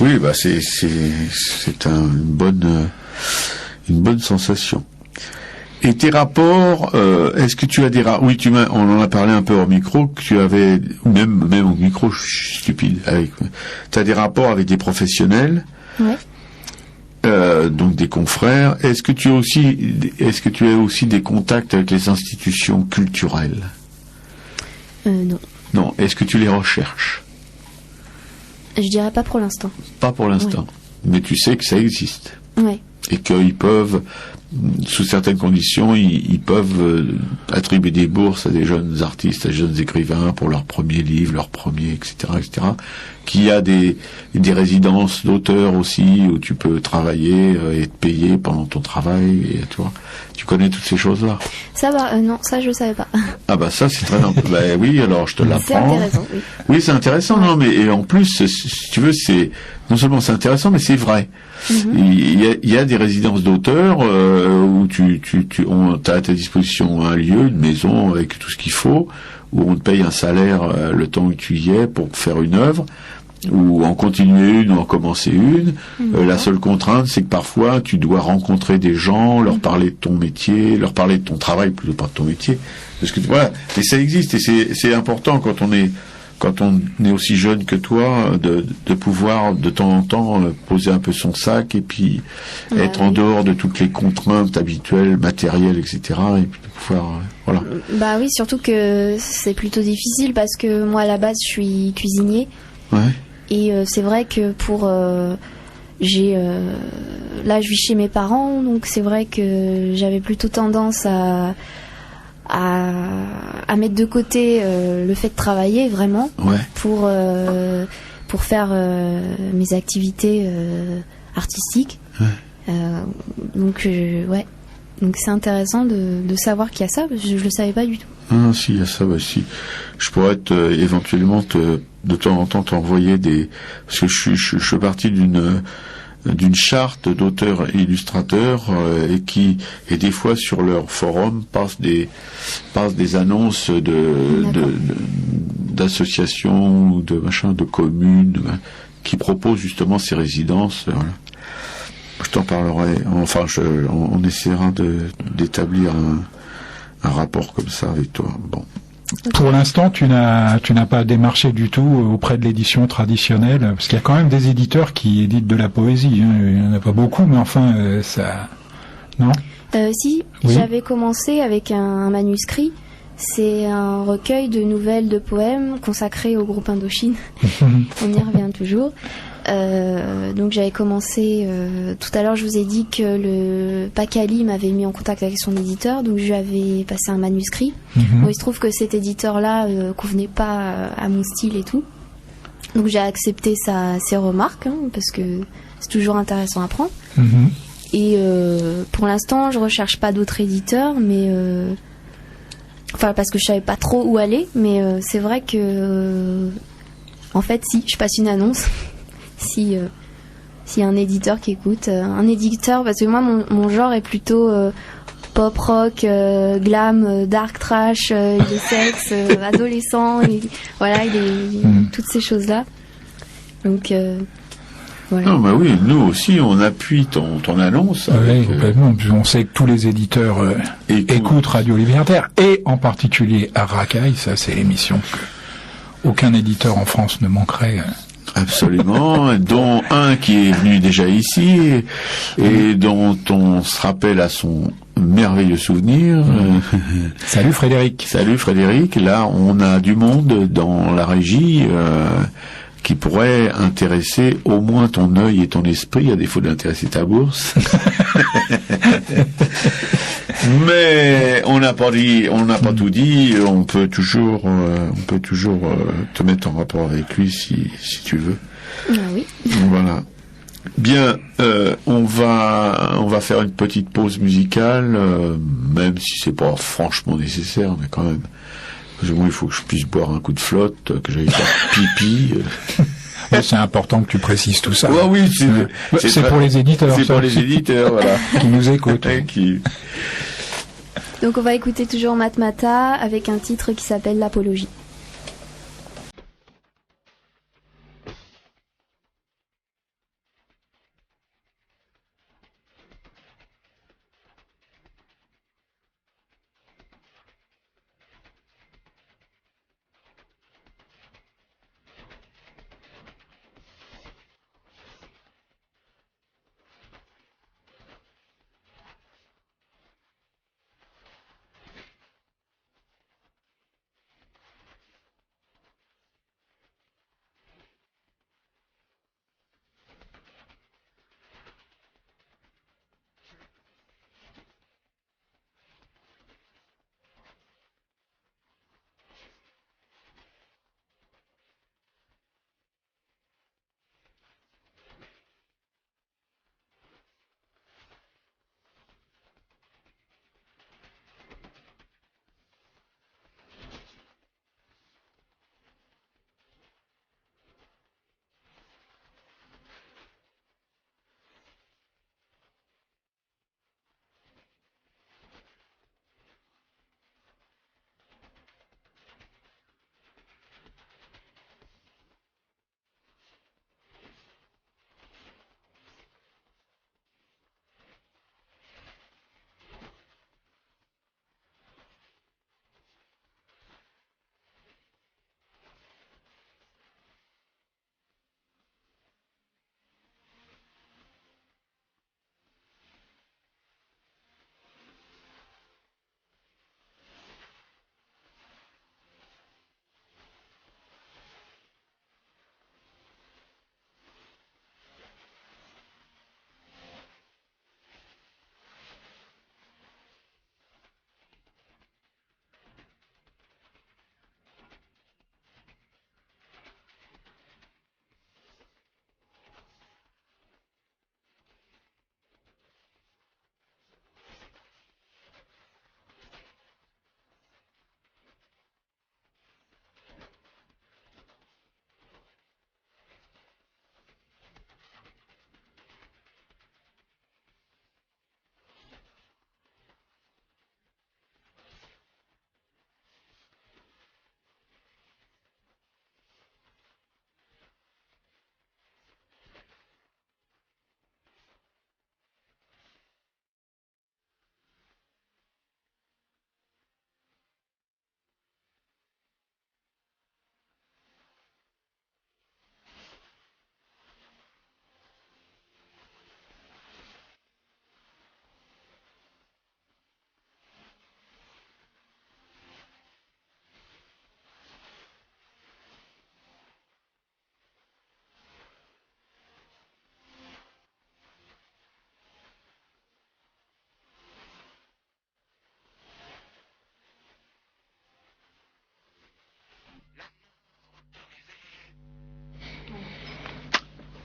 Oui, bah c'est une bonne sensation. Et tes rapports, est-ce que tu as des rapports? Oui, on en a parlé un peu au micro, que tu avais, même au micro, je suis stupide. Tu as des rapports avec des professionnels, donc des confrères. Est-ce que tu as aussi des contacts avec les institutions culturelles? Non. Non. Est-ce que tu les recherches? Je dirais pas pour l'instant. Pas pour l'instant. Ouais. Mais tu sais que ça existe. Ouais. Et qu'ils peuvent, sous certaines conditions, ils peuvent attribuer des bourses à des jeunes artistes, à des jeunes écrivains pour leur premier livre, etc., etc. Qu'il y a des résidences d'auteurs aussi où tu peux travailler et te payer pendant ton travail. Et toi, tu connais toutes ces choses-là? Ça va, non, ça je savais pas. Ah bah ça c'est très bah oui, alors je te l'apprends. C'est intéressant, oui. Oui, c'est intéressant, non, mais et en plus, si tu veux, c'est non seulement c'est intéressant, mais c'est vrai. Il y a des résidences d'auteurs où on t'as à ta disposition un lieu, une maison avec tout ce qu'il faut, où on te paye un salaire le temps que tu y es pour faire une œuvre, ou en continuer une ou en commencer une. La seule contrainte, c'est que parfois tu dois rencontrer des gens, leur parler de ton métier, leur parler de ton travail plutôt pas de ton métier, parce que voilà. Mais ça existe et c'est important quand on est aussi jeune que toi, de pouvoir de temps en temps poser un peu son sac et puis être en dehors de toutes les contraintes habituelles, matérielles, etc. et puis de pouvoir voilà. Bah oui, surtout que c'est plutôt difficile parce que moi à la base je suis cuisinier. Ouais. Et c'est vrai que là je vis chez mes parents, donc c'est vrai que j'avais plutôt tendance à mettre de côté le fait de travailler vraiment pour faire mes activités artistiques. Donc c'est intéressant de savoir qu'il y a ça, parce que je le savais pas du tout. Ah si, il y a ça, bah si. Je pourrais éventuellement de temps en temps t'envoyer parce que je fais partie d'une charte d'auteurs et illustrateurs et des fois sur leur forum passent des annonces d'associations ou de communes qui proposent justement ces résidences. Voilà. Je t'en parlerai. Enfin, on essaiera d'établir un rapport comme ça avec toi. Bon. Pour l'instant, tu n'as pas démarché du tout auprès de l'édition traditionnelle, parce qu'il y a quand même des éditeurs qui éditent de la poésie. Hein. Il n'y en a pas beaucoup, mais enfin, ça... Non ? Si, oui. J'avais commencé avec un manuscrit. C'est un recueil de nouvelles, de poèmes consacré au groupe Indochine. On y revient toujours. Donc j'avais commencé tout à l'heure, je vous ai dit que le Pacali m'avait mis en contact avec son éditeur, donc je lui avais passé un manuscrit. Bon, il se trouve que cet éditeur-là convenait pas à mon style et tout, donc j'ai accepté ses remarques, hein, parce que c'est toujours intéressant à prendre. Et pour l'instant je recherche pas d'autres éditeurs, mais enfin parce que je savais pas trop où aller, mais c'est vrai que en fait si je passe une annonce. S'il y a un éditeur qui écoute, un éditeur, parce que moi mon genre est plutôt pop rock, glam, dark trash, il est sexe, adolescent, et, voilà, toutes ces choses là. Donc Voilà. Non, bah oui, nous aussi, on appuie ton annonce. Oui, complètement. On sait que tous les éditeurs écoutent Radio Libertaire, et en particulier à Racaille. Ça, c'est l'émission que aucun éditeur en France ne manquerait. Absolument, dont un qui est venu déjà ici et dont on se rappelle à son merveilleux souvenir. Salut Frédéric. Salut Frédéric. Là, on a du monde dans la régie qui pourrait intéresser au moins ton œil et ton esprit, à défaut d'intéresser ta bourse. Mais on n'a pas tout dit. On peut toujours te mettre en rapport avec lui si tu veux. Ah oui. Voilà. Bien, on va faire une petite pause musicale, même si c'est pas franchement nécessaire, mais quand même. Parce que moi, il faut que je puisse boire un coup de flotte, que j'aille faire pipi. C'est important que tu précises tout ça. Ouais, oui, c'est pour les éditeurs. C'est pour les éditeurs, voilà. Qui nous écoutent. Donc on va écouter toujours Matmata avec un titre qui s'appelle l'Apologie.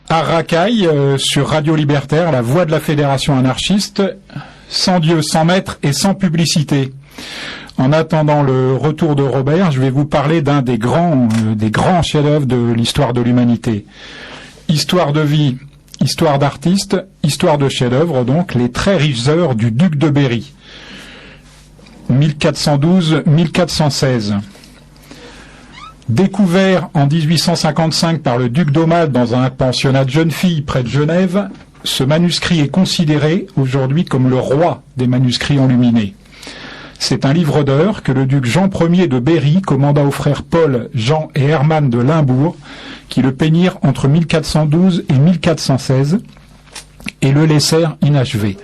À Racaille, sur Radio Libertaire, la voix de la Fédération anarchiste, sans Dieu, sans maître et sans publicité. En attendant le retour de Robert, je vais vous parler d'un des grands chefs-d'œuvre de l'histoire de l'humanité. Histoire de vie, histoire d'artiste, histoire de chef-d'œuvre, donc les très riches heures du duc de Berry. 1412-1416. Découvert en 1855 par le duc d'Aumale dans un pensionnat de jeunes filles près de Genève, ce manuscrit est considéré aujourd'hui comme le roi des manuscrits enluminés. C'est un livre d'heures que le duc Jean Ier de Berry commanda aux frères Paul, Jean et Hermann de Limbourg, qui le peignirent entre 1412 et 1416 et le laissèrent inachevé.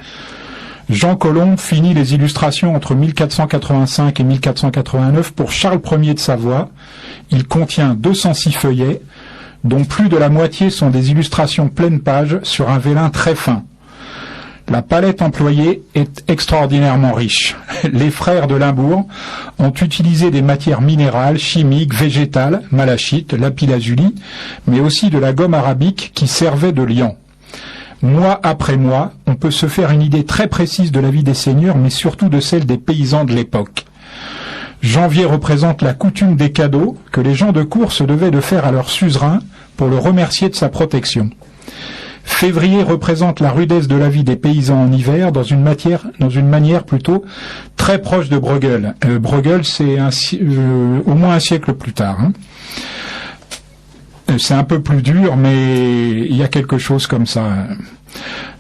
Jean Colomb finit les illustrations entre 1485 et 1489 pour Charles Ier de Savoie. Il contient 206 feuillets, dont plus de la moitié sont des illustrations pleine page sur un vélin très fin. La palette employée est extraordinairement riche. Les frères de Limbourg ont utilisé des matières minérales, chimiques, végétales, malachite, lapis-lazuli, mais aussi de la gomme arabique qui servait de liant. Mois après mois, on peut se faire une idée très précise de la vie des seigneurs, mais surtout de celle des paysans de l'époque. Janvier représente la coutume des cadeaux que les gens de cour se devaient de faire à leur suzerain pour le remercier de sa protection. Février représente la rudesse de la vie des paysans en hiver dans une manière plutôt très proche de Bruegel. Bruegel, c'est au moins un siècle plus tard. C'est un peu plus dur, mais il y a quelque chose comme ça.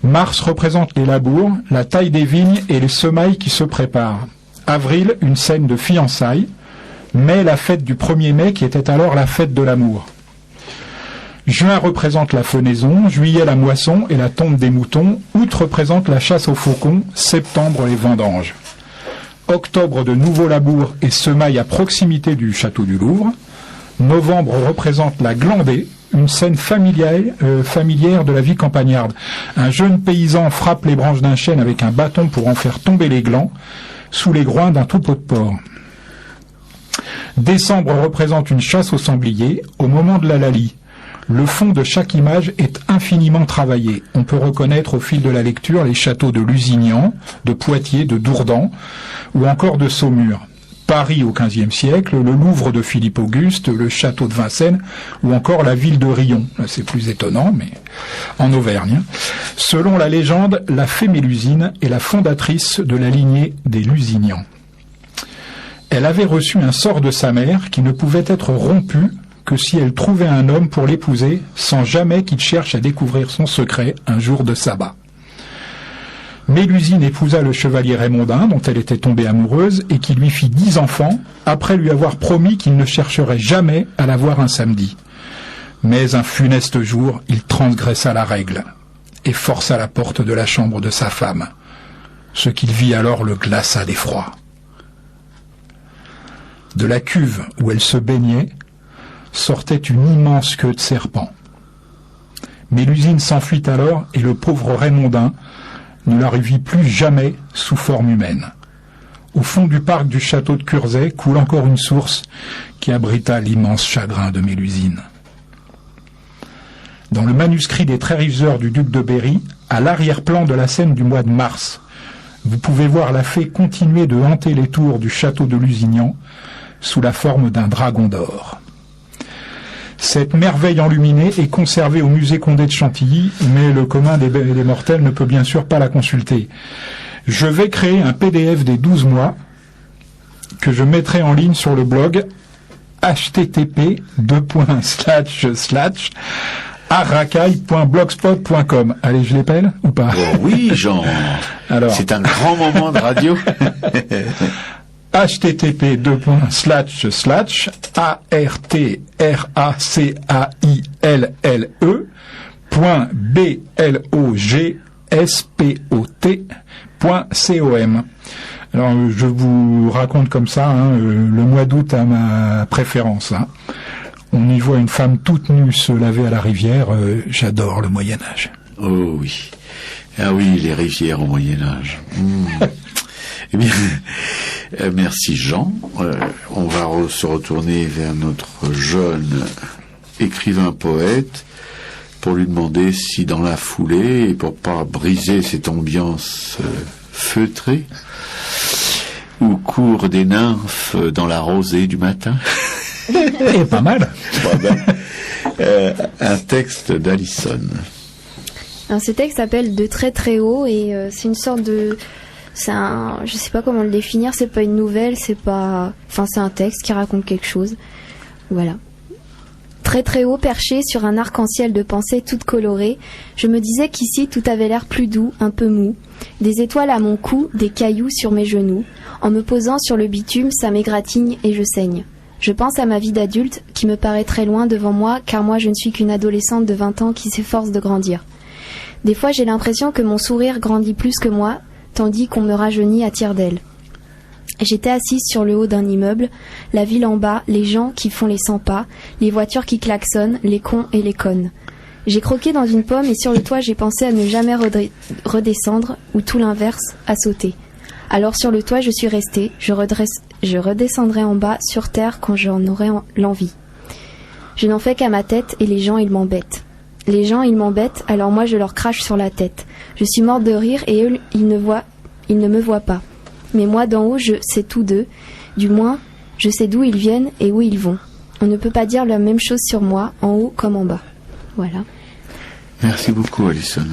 Mars représente les labours, la taille des vignes et les semailles qui se préparent. Avril, une scène de fiançailles. Mai, la fête du 1er mai qui était alors la fête de l'amour. Juin représente la fenaison, juillet la moisson et la tonte des moutons, août représente la chasse aux faucons, septembre les vendanges. Octobre de nouveaux labours et semailles à proximité du château du Louvre. Novembre représente la glandée, une scène familière de la vie campagnarde. Un jeune paysan frappe les branches d'un chêne avec un bâton pour en faire tomber les glands sous les groins d'un troupeau de porcs. Décembre représente une chasse au sanglier au moment de la lalie. Le fond de chaque image est infiniment travaillé. On peut reconnaître au fil de la lecture les châteaux de Lusignan, de Poitiers, de Dourdan ou encore de Saumur. Paris au XVe siècle, le Louvre de Philippe Auguste, le château de Vincennes ou encore la ville de Rion. C'est plus étonnant, mais en Auvergne. Selon la légende, la fée Mélusine est la fondatrice de la lignée des Lusignans. Elle avait reçu un sort de sa mère qui ne pouvait être rompu que si elle trouvait un homme pour l'épouser sans jamais qu'il cherche à découvrir son secret un jour de sabbat. Mélusine épousa le chevalier Raymondin, dont elle était tombée amoureuse, et qui lui fit 10 enfants, après lui avoir promis qu'il ne chercherait jamais à la voir un samedi. Mais un funeste jour, il transgressa la règle, et força la porte de la chambre de sa femme. Ce qu'il vit alors le glaça d'effroi. De la cuve où elle se baignait, sortait une immense queue de serpent. Mélusine s'enfuit alors, et le pauvre Raymondin ne la revit plus jamais sous forme humaine. Au fond du parc du château de Curzay coule encore une source qui abrita l'immense chagrin de Mélusine. Dans le manuscrit des Très riches heures du duc de Berry, à l'arrière-plan de la scène du mois de mars, vous pouvez voir la fée continuer de hanter les tours du château de Lusignan sous la forme d'un dragon d'or. Cette merveille enluminée est conservée au musée Condé de Chantilly, mais le commun des mortels ne peut bien sûr pas la consulter. Je vais créer un PDF des 12 mois que je mettrai en ligne sur le blog http://aracaille.blogspot.com. Allez, je l'épelle ou pas? Oh oui, Jean. Alors, c'est un grand moment de radio. http://arcaille.blogspot.com. Alors, je vous raconte comme ça, le mois d'août a ma préférence. On y voit une femme toute nue se laver à la rivière. J'adore le Moyen-Âge. Oh oui. Ah oui, les rivières au Moyen-Âge. Eh bien, merci Jean. On va se retourner vers notre jeune écrivain-poète pour lui demander si dans la foulée, et pour pas briser cette ambiance feutrée, où courent des nymphes dans la rosée du matin. Et pas mal. Un texte d'Alison. Alors, ce texte s'appelle De très très haut et c'est une sorte de... je sais pas comment le définir, c'est pas une nouvelle, c'est un texte qui raconte quelque chose. Voilà. Très très haut perché sur un arc-en-ciel de pensées toutes colorées, je me disais qu'ici tout avait l'air plus doux, un peu mou. Des étoiles à mon cou, des cailloux sur mes genoux. En me posant sur le bitume, ça m'égratigne et je saigne. Je pense à ma vie d'adulte qui me paraît très loin devant moi car moi je ne suis qu'une adolescente de 20 ans qui s'efforce de grandir. Des fois j'ai l'impression que mon sourire grandit plus que moi, tandis qu'on me rajeunit à tire-d'aile. J'étais assise sur le haut d'un immeuble, la ville en bas, les gens qui font les 100 pas, les voitures qui klaxonnent, les cons et les connes. J'ai croqué dans une pomme et sur le toit j'ai pensé à ne jamais redescendre ou tout l'inverse, à sauter. Alors sur le toit je suis restée, je redescendrai en bas sur terre quand j'en aurai l'envie. Je n'en fais qu'à ma tête et les gens ils m'embêtent. Les gens ils m'embêtent, alors moi je leur crache sur la tête. Je suis morte de rire et eux ils ne me voient pas. Mais moi d'en haut je sais tout d'eux, du moins je sais d'où ils viennent et où ils vont. On ne peut pas dire la même chose sur moi, en haut comme en bas. Voilà. Merci beaucoup, Alison.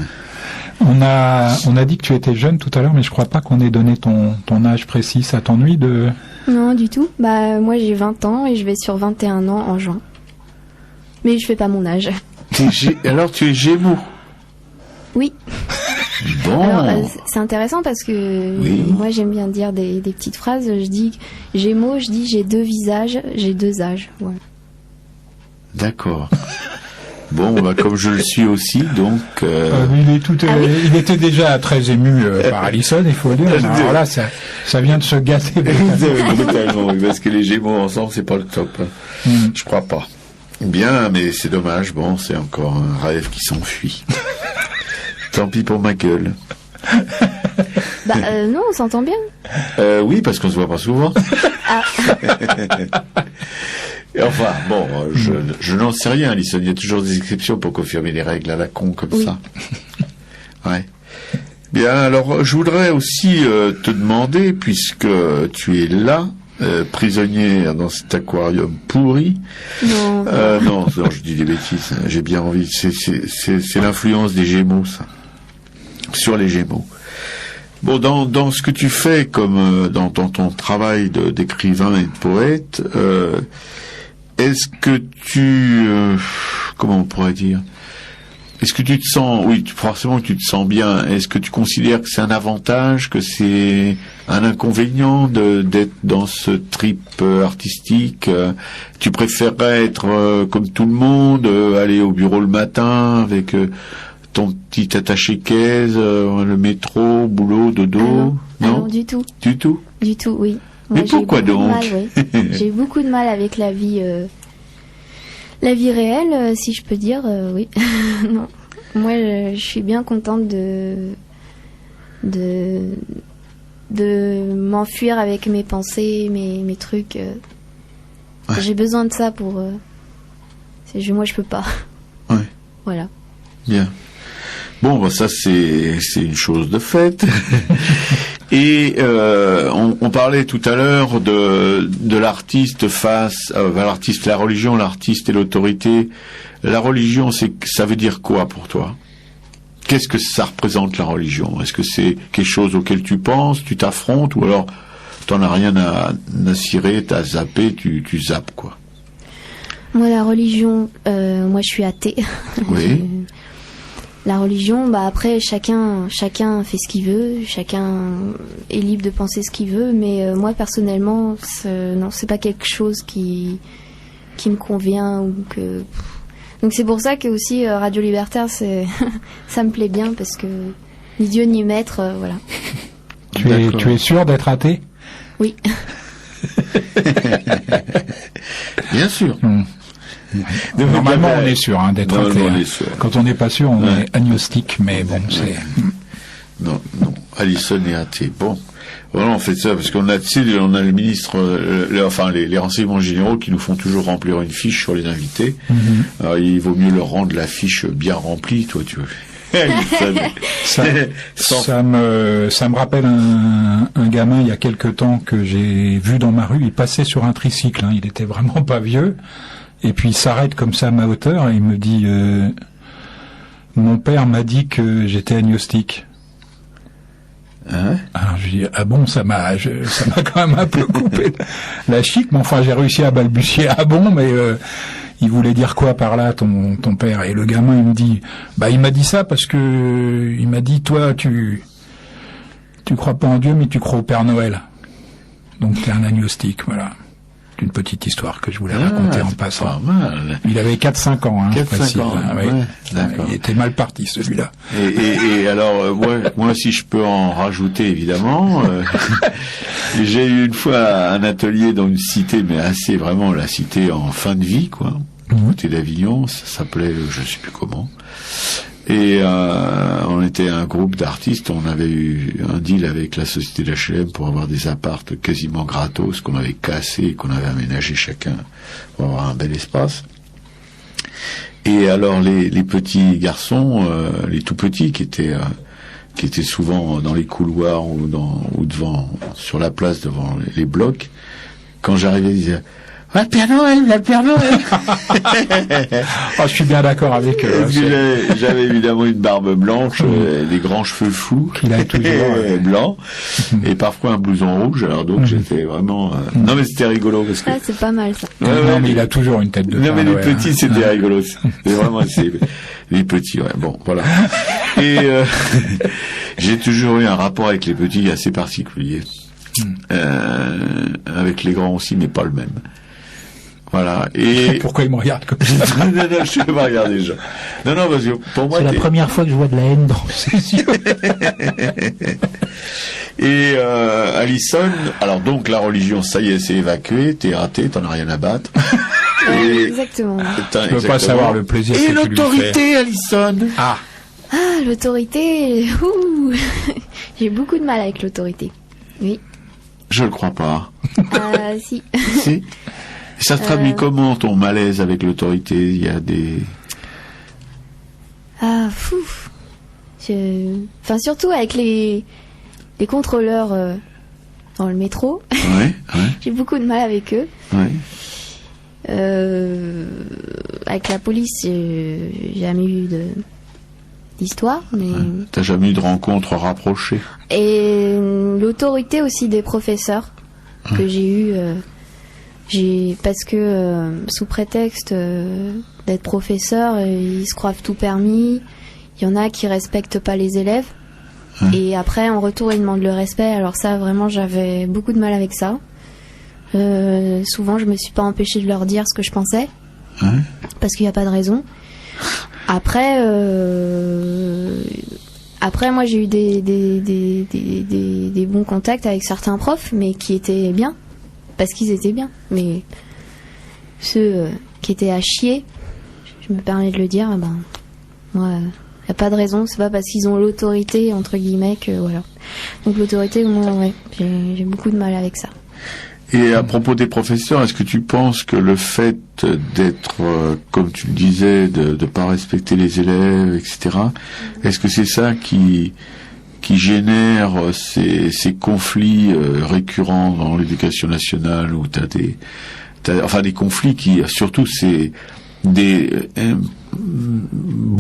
On a dit que tu étais jeune tout à l'heure, mais je crois pas qu'on ait donné ton âge précis. Ça t'ennuie de... Non, du tout. Bah, moi j'ai 20 ans et je vais sur 21 ans en juin. Mais je fais pas mon âge. Alors tu es Gémeaux? Oui. Bon. Alors, c'est intéressant parce que oui. Moi j'aime bien dire des petites phrases. Je dis Gémeaux, je dis j'ai 2 visages, j'ai 2 âges. Ouais. D'accord. Bon, bah, comme je le suis aussi, donc... Il était déjà très ému par Alison, il faut le dire. Alors là, ça vient de se gâter. Brutalement, oui, parce que les Gémeaux ensemble, c'est pas le top. Je crois pas. Bien, mais c'est dommage. Bon, c'est encore un rêve qui s'enfuit. Tant pis pour ma gueule. Non, on s'entend bien. Oui, parce qu'on se voit pas souvent. Ah. Enfin, bon, je n'en sais rien, Alison. Il y a toujours des exceptions pour confirmer les règles à la con comme ça. Ouais. Bien, alors, je voudrais aussi te demander, puisque tu es là, prisonnière dans cet aquarium pourri. Non. Non, je dis des bêtises. J'ai bien envie. C'est l'influence des Gémeaux, ça. Sur les Gémeaux. Bon, dans ce que tu fais, comme dans ton travail d'écrivain et de poète, est-ce que comment on pourrait dire? Est-ce que tu te sens, oui, forcément tu te sens bien. Est-ce que tu considères que c'est un avantage, que c'est un inconvénient d'être dans ce trip artistique? Tu préférerais être comme tout le monde, aller au bureau le matin avec ton petit attaché-caisse, le métro, boulot, dodo? Non, du tout. Du tout? Du tout, oui. Mais pourquoi donc? J'ai beaucoup de mal avec la vie réelle, si je peux dire, oui. Non. Moi, je suis bien contente de m'enfuir avec mes pensées, mes trucs. Ouais. J'ai besoin de ça pour... moi, je peux pas. Ouais. Voilà. Bien. Bon, bah ça, c'est une chose de faite. Et on parlait tout à l'heure de l'artiste face l'artiste, la religion, l'artiste et l'autorité. La religion, ça veut dire quoi pour toi? Qu'est-ce que ça représente, la religion? Est-ce que c'est quelque chose auquel tu penses, tu t'affrontes, ou alors t'en as rien à cirer, t'as zappé, tu zappes, quoi? Moi, la religion, moi je suis athée. Oui. La religion, bah après chacun fait ce qu'il veut, chacun est libre de penser ce qu'il veut, mais moi personnellement, non, c'est pas quelque chose qui me convient ou que. Donc c'est pour ça que aussi Radio Libertaire, ça me plaît bien parce que ni Dieu ni maître, voilà. Tu es sûr d'être athée? Oui. Bien sûr. Normalement, on est sûr d'être athée. Quand on n'est pas sûr, on est agnostique, mais bon, c'est... Non, Alison est athée. Bon, voilà, on fait ça parce qu'on a le ministre, les renseignements généraux qui nous font toujours remplir une fiche sur les invités. Mm-hmm. Alors, il vaut mieux leur rendre la fiche bien remplie, toi, tu veux. Ça me rappelle un gamin il y a quelque temps que j'ai vu dans ma rue. Il passait sur un tricycle, il était vraiment pas vieux. Et puis il s'arrête comme ça à ma hauteur et il me dit mon père m'a dit que j'étais agnostique. Ah ouais. Alors je dis ah bon, ça m'a quand même un peu coupé la chic, mais enfin j'ai réussi à balbutier ah bon, mais il voulait dire quoi par là ton père? Et le gamin il me dit il m'a dit ça parce que il m'a dit toi tu crois pas en Dieu mais tu crois au Père Noël, donc t'es un agnostique. Voilà, une petite histoire que je voulais raconter en passant. Pas mal. Il avait 4-5 ans, hein, 4-5 ans, oui. ouais, d'accord. Il était mal parti celui-là. Et alors, moi, si je peux en rajouter, évidemment, j'ai eu une fois un atelier dans une cité, mais assez vraiment la cité en fin de vie, quoi, côté d'Avignon, ça s'appelait, je sais plus comment. Et on était un groupe d'artistes, on avait eu un deal avec la société d'HLM pour avoir des appartes quasiment gratos qu'on avait cassés et qu'on avait aménagé chacun pour avoir un bel espace. Et alors les petits garçons, les tout petits qui étaient souvent dans les couloirs ou devant sur la place devant les blocs, quand j'arrivais ils disaient le Père Noël, le Père Noël. Je suis bien d'accord avec eux. Parce que j'avais évidemment une barbe blanche, des grands cheveux fous, qu'il a toujours blancs, et parfois un blouson rouge. Alors donc j'étais vraiment. Non mais c'était rigolo parce que. Ah, c'est pas mal ça. Non mais il a toujours une tête de. Non mais les petits c'était rigolo. C'est vraiment les petits. Ouais. Bon voilà. Et j'ai toujours eu un rapport avec les petits assez particulier. Avec les grands aussi, mais pas le même. Voilà. Et pourquoi il me regarde comme ça? Non, je ne vais pas regarder les gens. Non, parce que pour moi, c'est la première fois que je vois de la haine dans ses yeux. Et Alison, alors donc la religion, ça y est, c'est évacué, t'es raté, t'en as rien à battre. Exactement. Je peux pas savoir le plaisir que tu lui fais. Et l'autorité, Alison. Ah, l'autorité. J'ai beaucoup de mal avec l'autorité. Oui. Je le crois pas. Si. Si. Ça se traduit comment ton malaise avec l'autorité? Il y a des... Enfin, surtout avec les contrôleurs dans le métro. Ouais. J'ai beaucoup de mal avec eux. Ouais. Avec la police, j'ai jamais eu d'histoire. Mais... Ouais. T'as jamais eu de rencontre rapprochée? Et l'autorité aussi des professeurs que j'ai eu... parce que sous prétexte d'être professeur, ils se croient tout permis. Il y en a qui respectent pas les élèves. Et après, en retour, ils demandent le respect. Alors ça, vraiment, j'avais beaucoup de mal avec ça. Souvent, je me suis pas empêchée de leur dire ce que je pensais, parce qu'il n'y a pas de raison. Après, moi, j'ai eu des bons contacts avec certains profs, mais qui étaient bien. Parce qu'ils étaient bien, mais ceux qui étaient à chier, je me permets de le dire, moi, y a pas de raison, c'est pas parce qu'ils ont l'autorité, entre guillemets, que voilà. Donc l'autorité, moi, ouais, j'ai beaucoup de mal avec ça. Et à propos des professeurs, est-ce que tu penses que le fait d'être, comme tu le disais, de pas respecter les élèves, etc., est-ce que c'est ça qui génère ces conflits récurrents dans l'éducation nationale, où t'as des conflits qui, surtout, c'est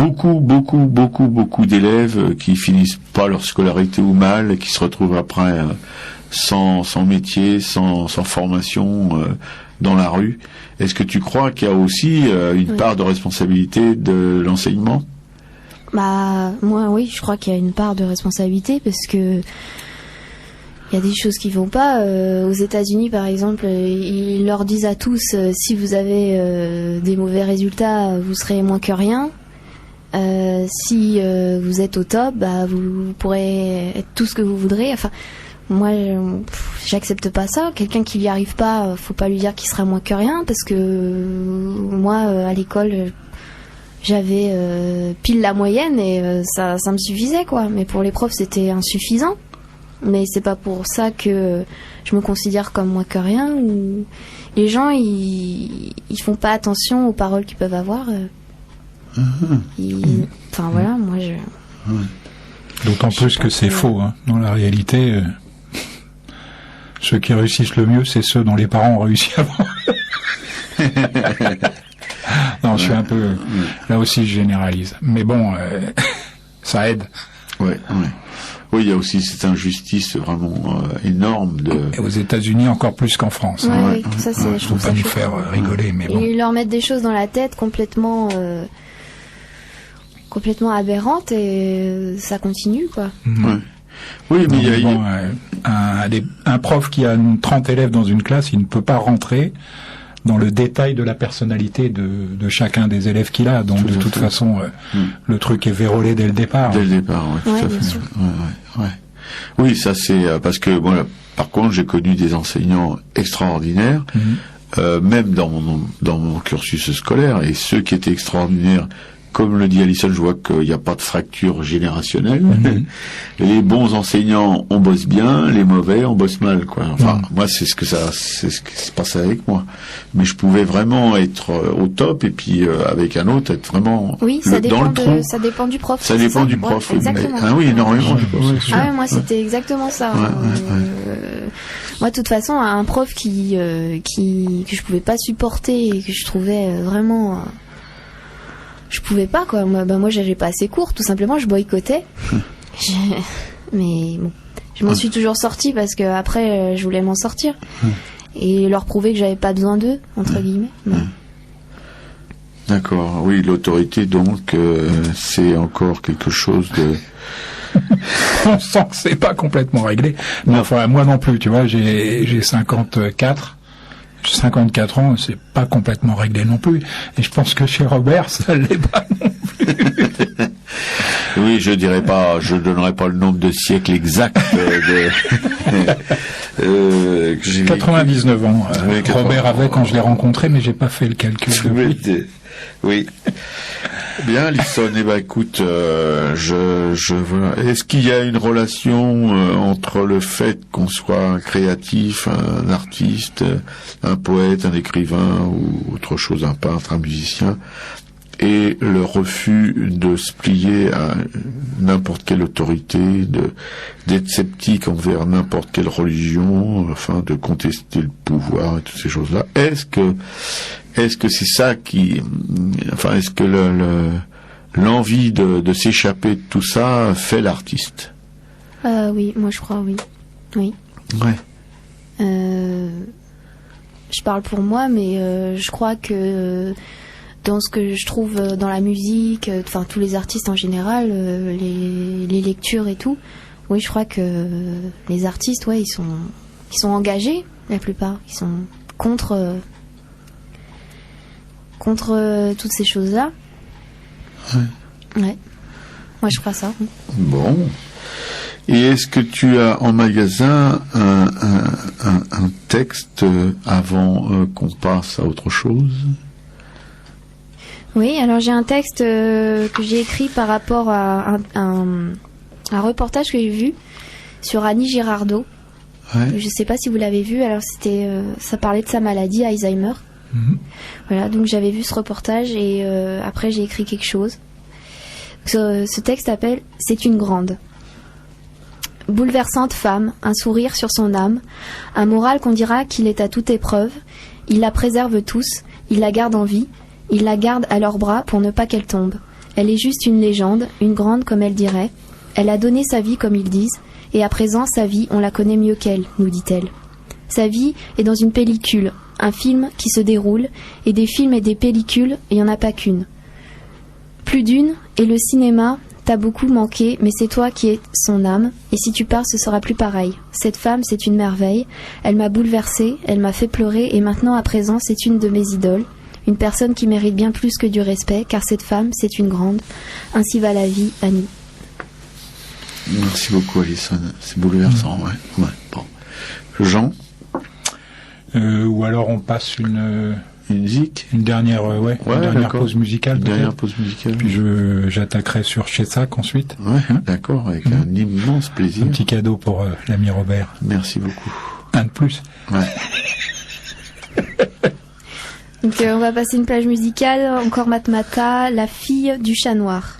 beaucoup d'élèves qui finissent pas leur scolarité ou mal, et qui se retrouvent après sans métier, sans formation dans la rue. Est-ce que tu crois qu'il y a aussi une part de responsabilité de l'enseignement? Moi, oui, je crois qu'il y a une part de responsabilité, parce que il y a des choses qui vont pas. Aux États-Unis, par exemple, ils leur disent à tous si vous avez des mauvais résultats, vous serez moins que rien. Si vous êtes au top, vous pourrez être tout ce que vous voudrez. Enfin, moi, j'accepte pas ça. Quelqu'un qui n'y arrive pas, faut pas lui dire qu'il sera moins que rien, parce que moi, à l'école, j'avais pile la moyenne et ça me suffisait, quoi. Mais pour les profs, c'était insuffisant. Mais c'est pas pour ça que je me considère comme moins que rien. Les gens, ils font pas attention aux paroles qu'ils peuvent avoir. Enfin voilà, moi je... D'autant plus que c'est faux, hein. Dans la réalité, ceux qui réussissent le mieux, c'est ceux dont les parents ont réussi avant. Non, je suis un peu... Là aussi, je généralise. Mais bon, ça aide. Ouais. Oui, il y a aussi cette injustice vraiment énorme de. Et aux États-Unis encore plus qu'en France. Ouais, oui, ça c'est. Je Faut trouve pas ça nous choquant. faire rigoler, mais bon. Ils leur mettent des choses dans la tête complètement aberrantes et ça continue quoi. Ouais. Oui, mais il y a. Un prof qui a 30 élèves dans une classe, il ne peut pas rentrer dans le détail de la personnalité de chacun des élèves qu'il a. Donc, de toute façon, le truc est vérolé dès le départ. Dès le départ, oui, tout à bien fait. sûr. Ouais. Oui, ça c'est parce que bon, par contre, j'ai connu des enseignants extraordinaires, même dans mon cursus scolaire, et ceux qui étaient extraordinaires. Comme le dit Alison, je vois qu'il n'y a pas de fracture générationnelle. Les bons enseignants, on bosse bien, les mauvais, on bosse mal, quoi. Enfin, moi, c'est ce qui se passe avec moi. Mais je pouvais vraiment être au top, et puis avec un autre, être vraiment Oui, dans le trou. ça dépend du prof. Ça dépend du prof. Ouais, exactement. Ah oui, énormément du prof. Ah ouais, moi c'était exactement ça. Moi, de toute façon, un prof que je pouvais pas supporter et que je trouvais vraiment. Je pouvais pas quoi. Moi j'avais pas assez cours, tout simplement. Je boycottais. Mais bon, je m'en suis toujours sortie parce que après je voulais m'en sortir et leur prouver que j'avais pas besoin d'eux entre guillemets. D'accord. Oui, l'autorité donc c'est encore quelque chose de. On sent que c'est pas complètement réglé. Mais enfin, moi non plus. Tu vois, j'ai 54 ans, c'est pas complètement réglé non plus. Et je pense que chez Robert, ça l'est pas non plus. Oui, je donnerai pas le nombre de siècles exact que j'ai 99 ans. Oui, Robert avait quand je l'ai rencontré, mais j'ai pas fait le calcul. Oui. Bien, Alison, écoute, est-ce qu'il y a une relation entre le fait qu'on soit un créatif, un artiste, un poète, un écrivain ou autre chose, un peintre, un musicien, et le refus de se plier à n'importe quelle autorité, d'être sceptique envers n'importe quelle religion, enfin de contester le pouvoir et toutes ces choses-là. Est-ce que c'est ça est-ce que l'envie de s'échapper de tout ça fait l'artiste? Oui, moi je crois oui. Oui. Ouais. Je parle pour moi, mais je crois que dans ce que je trouve dans la musique, enfin tous les artistes en général, les lectures et tout, oui, je crois que les artistes, ouais, ils sont engagés, la plupart, ils sont contre toutes ces choses-là. Ouais. Moi, je crois ça. Oui. Bon. Et est-ce que tu as en magasin un texte avant qu'on passe à autre chose? Oui, alors j'ai un texte que j'ai écrit par rapport à un reportage que j'ai vu sur Annie Girardot. Ouais. Je ne sais pas si vous l'avez vu. Alors ça parlait de sa maladie, Alzheimer. Voilà, donc j'avais vu ce reportage et après j'ai écrit quelque chose. Ce texte s'appelle « C'est une grande ». Bouleversante femme, un sourire sur son âme, un moral qu'on dira qu'il est à toute épreuve. Il la préserve tous, il la garde en vie, il la garde à leurs bras pour ne pas qu'elle tombe. Elle est juste une légende, une grande comme elle dirait. Elle a donné sa vie comme ils disent, et à présent sa vie on la connaît mieux qu'elle, nous dit-elle. Sa vie est dans une pellicule, un film qui se déroule, et des films et des pellicules, il n'y en a pas qu'une. Plus d'une, et le cinéma t'a beaucoup manqué, mais c'est toi qui es son âme, et si tu pars ce sera plus pareil. Cette femme c'est une merveille, elle m'a bouleversée, elle m'a fait pleurer, et maintenant à présent c'est une de mes idoles. Une personne qui mérite bien plus que du respect, car cette femme c'est une grande. Ainsi va la vie, Annie. Merci beaucoup, Alison. C'est bouleversant, ouais. Bon. Jean? Ou alors on passe une musique, une dernière, dernière pause musicale. Une dernière pause musicale. Puis j'attaquerai sur Chesak ensuite. Ouais, d'accord, avec un immense plaisir. Un petit cadeau pour l'ami Robert. Merci beaucoup. Un de plus. Ouais. Donc on va passer une plage musicale, encore Matmata, La fille du chat noir.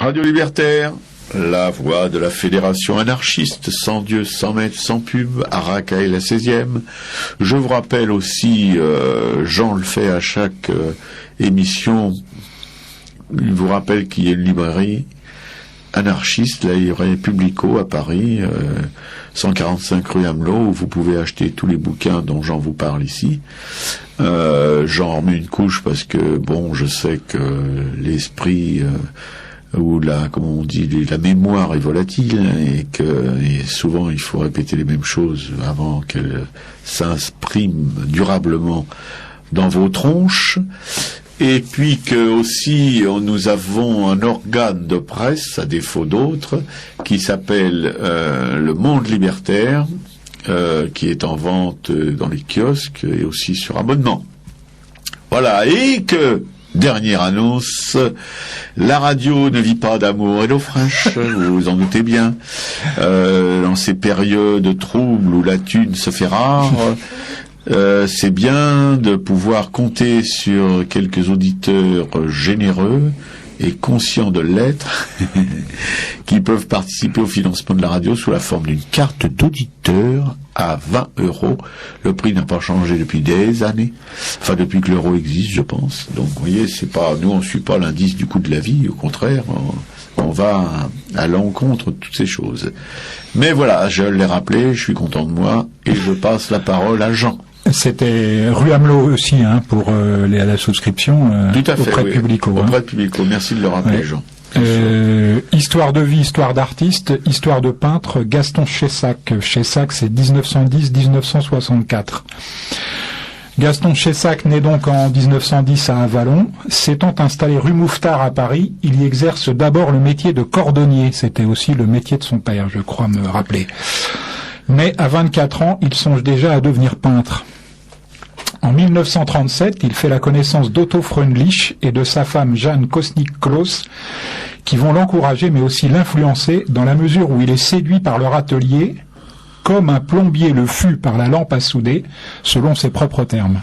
Radio Libertaire, la voix de la fédération anarchiste, sans Dieu, sans maître, sans pub, à Racaille la 16e. Je vous rappelle aussi, Jean le fait à chaque émission, il vous rappelle qu'il y a une librairie anarchiste, la librairie Publico à Paris, 145 rue Amelot, où vous pouvez acheter tous les bouquins dont Jean vous parle ici. J'en remets une couche parce que, bon, je sais que l'esprit... où comment on dit, la mémoire est volatile et souvent il faut répéter les mêmes choses avant qu'elles s'impriment durablement dans vos tronches. Et puis que aussi nous avons un organe de presse, à défaut d'autres, qui s'appelle Le Monde Libertaire, qui est en vente dans les kiosques et aussi sur abonnement. Voilà, et que... Dernière annonce, la radio ne vit pas d'amour et d'eau fraîche, vous vous en doutez bien. Dans ces périodes troubles où la thune se fait rare, c'est bien de pouvoir compter sur quelques auditeurs généreux et conscients de l'être qui peuvent participer au financement de la radio sous la forme d'une carte d'auditeur à 20 €. Le prix n'a pas changé depuis des années. Enfin, depuis que l'euro existe, je pense. Donc, vous voyez, c'est pas, nous, on suit pas l'indice du coût de la vie. Au contraire, on va à l'encontre de toutes ces choses. Mais voilà, je l'ai rappelé, je suis content de moi, et je passe la parole à Jean. C'était rue Amelot aussi, pour la souscription tout à fait, auprès de Publico. Auprès de Publico. Merci de le rappeler, Jean. Histoire de vie, histoire d'artiste, histoire de peintre, Gaston Chessac. Chessac, c'est 1910-1964. Gaston Chessac naît donc en 1910 à Avallon. S'étant installé rue Mouffetard à Paris, il y exerce d'abord le métier de cordonnier. C'était aussi le métier de son père, je crois me rappeler. Mais à 24 ans, il songe déjà à devenir peintre. En 1937, il fait la connaissance d'Otto Freundlich et de sa femme Jeanne Kosnick-Klaus, qui vont l'encourager mais aussi l'influencer dans la mesure où il est séduit par leur atelier, comme un plombier le fut par la lampe à souder, selon ses propres termes.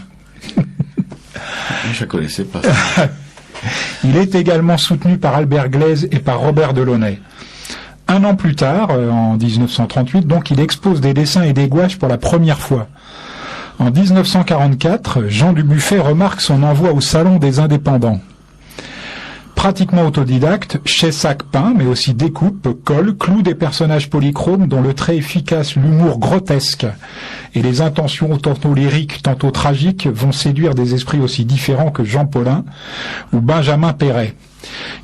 Je ne connaissais pas. Il est également soutenu par Albert Glaise et par Robert Delaunay. Un an plus tard, en 1938, donc, il expose des dessins et des gouaches pour la première fois. En 1944, Jean Dubuffet remarque son envoi au Salon des Indépendants. Pratiquement autodidacte, Chessac peint, mais aussi découpe, colle, cloue des personnages polychromes dont le trait efficace, l'humour grotesque et les intentions tantôt lyriques, tantôt tragiques vont séduire des esprits aussi différents que Jean Paulin ou Benjamin Perret.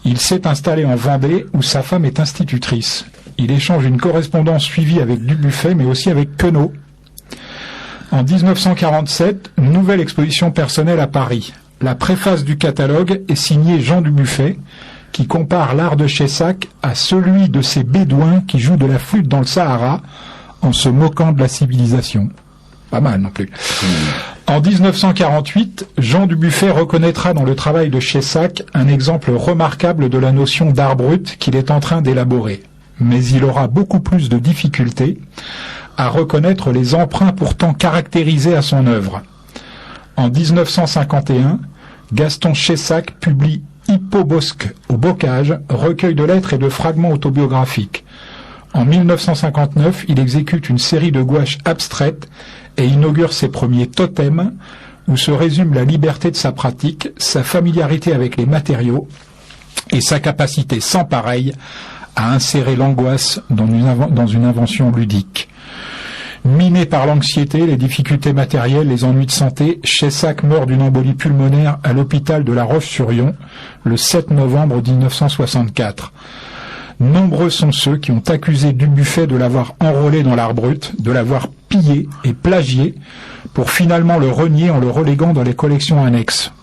Il s'est installé en Vendée où sa femme est institutrice. Il échange une correspondance suivie avec Dubuffet mais aussi avec Queneau. En 1947, nouvelle exposition personnelle à Paris. La préface du catalogue est signée Jean Dubuffet, qui compare l'art de Chessac à celui de ces bédouins qui jouent de la flûte dans le Sahara en se moquant de la civilisation. Pas mal non plus. En 1948, Jean Dubuffet reconnaîtra dans le travail de Chessac un exemple remarquable de la notion d'art brut qu'il est en train d'élaborer. Mais il aura beaucoup plus de difficultés à reconnaître les emprunts pourtant caractérisés à son œuvre. En 1951, Gaston Chessac publie Hippobosque au bocage, recueil de lettres et de fragments autobiographiques. En 1959, il exécute une série de gouaches abstraites et inaugure ses premiers totems, où se résume la liberté de sa pratique, sa familiarité avec les matériaux et sa capacité sans pareille à insérer l'angoisse dans une invention ludique. Miné par l'anxiété, les difficultés matérielles, les ennuis de santé, Chessac meurt d'une embolie pulmonaire à l'hôpital de La Roche-sur-Yon le 7 novembre 1964. Nombreux sont ceux qui ont accusé Dubuffet de l'avoir enrôlé dans l'art brut, de l'avoir pillé et plagié, pour finalement le renier en le reléguant dans les collections annexes.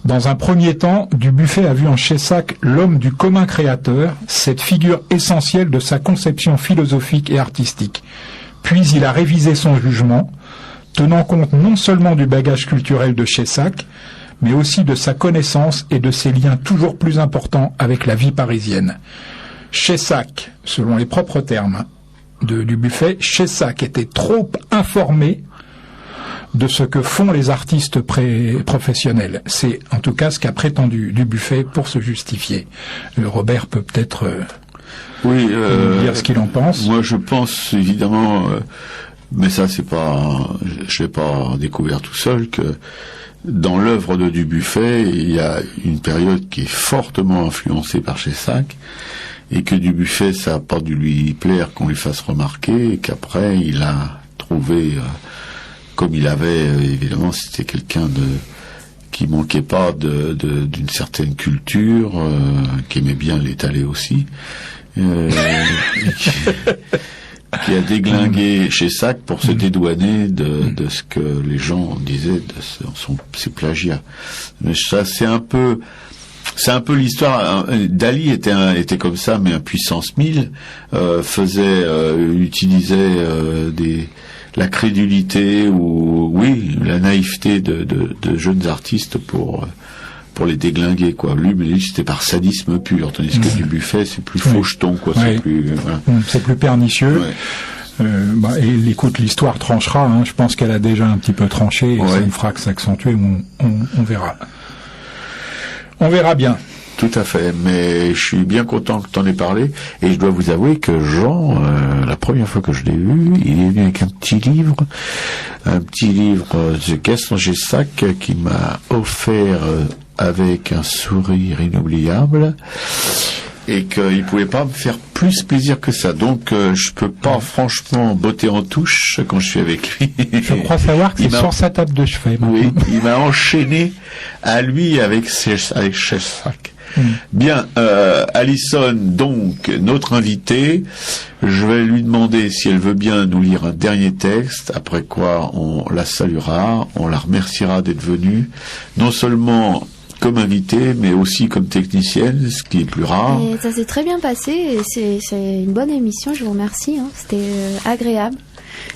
Dans un premier temps, Dubuffet a vu en Chessac l'homme du commun créateur, cette figure essentielle de sa conception philosophique et artistique. Puis il a révisé son jugement, tenant compte non seulement du bagage culturel de Chessac, mais aussi de sa connaissance et de ses liens toujours plus importants avec la vie parisienne. Chessac, selon les propres termes de Dubuffet, Chessac était trop informé de ce que font les artistes professionnels. C'est en tout cas ce qu'a prétendu Dubuffet pour se justifier. Robert peut peut-être dire ce qu'il en pense. Moi, je pense évidemment, mais ça, je l'ai pas découvert tout seul, que dans l'œuvre de Dubuffet, il y a une période qui est fortement influencée par Chessac, et que Dubuffet, ça n'a pas dû lui plaire qu'on lui fasse remarquer, et qu'après, il a trouvé, comme il avait, évidemment, c'était quelqu'un qui manquait pas d'une certaine culture, qui aimait bien l'étaler aussi, qui a déglingué Chessac pour se dédouaner de ce que les gens disaient de ses plagiats. Mais ça, c'est un peu l'histoire. Dali était comme ça, mais à puissance 1000, utilisait la crédulité ou la naïveté de jeunes artistes pour les déglinguer, quoi. Lui, c'était par sadisme pur, tandis que Dubuffet, c'est plus faucheton, quoi. Oui. C'est plus pernicieux. Ouais. Et écoute, l'histoire tranchera, hein. Je pense qu'elle a déjà un petit peu tranché, et ça ne fera que s'accentuer, on verra. On verra bien. Tout à fait, mais je suis bien content que tu en aies parlé, et je dois vous avouer que Jean, la première fois que je l'ai vu, il est venu avec un petit livre de Gaston Chessac qui m'a offert avec un sourire inoubliable, et qu'il pouvait pas me faire plus plaisir que ça. Donc je peux pas franchement botter en touche quand je suis avec lui. Je crois savoir que c'est sur sa table de chevet. Oui, il m'a enchaîné à lui avec Chessac. Bien, Alison, donc, notre invitée, je vais lui demander si elle veut bien nous lire un dernier texte, après quoi on la saluera, on la remerciera d'être venue, non seulement comme invitée, mais aussi comme technicienne, ce qui est plus rare. Et ça s'est très bien passé, et c'est une bonne émission, je vous remercie, hein. C'était agréable.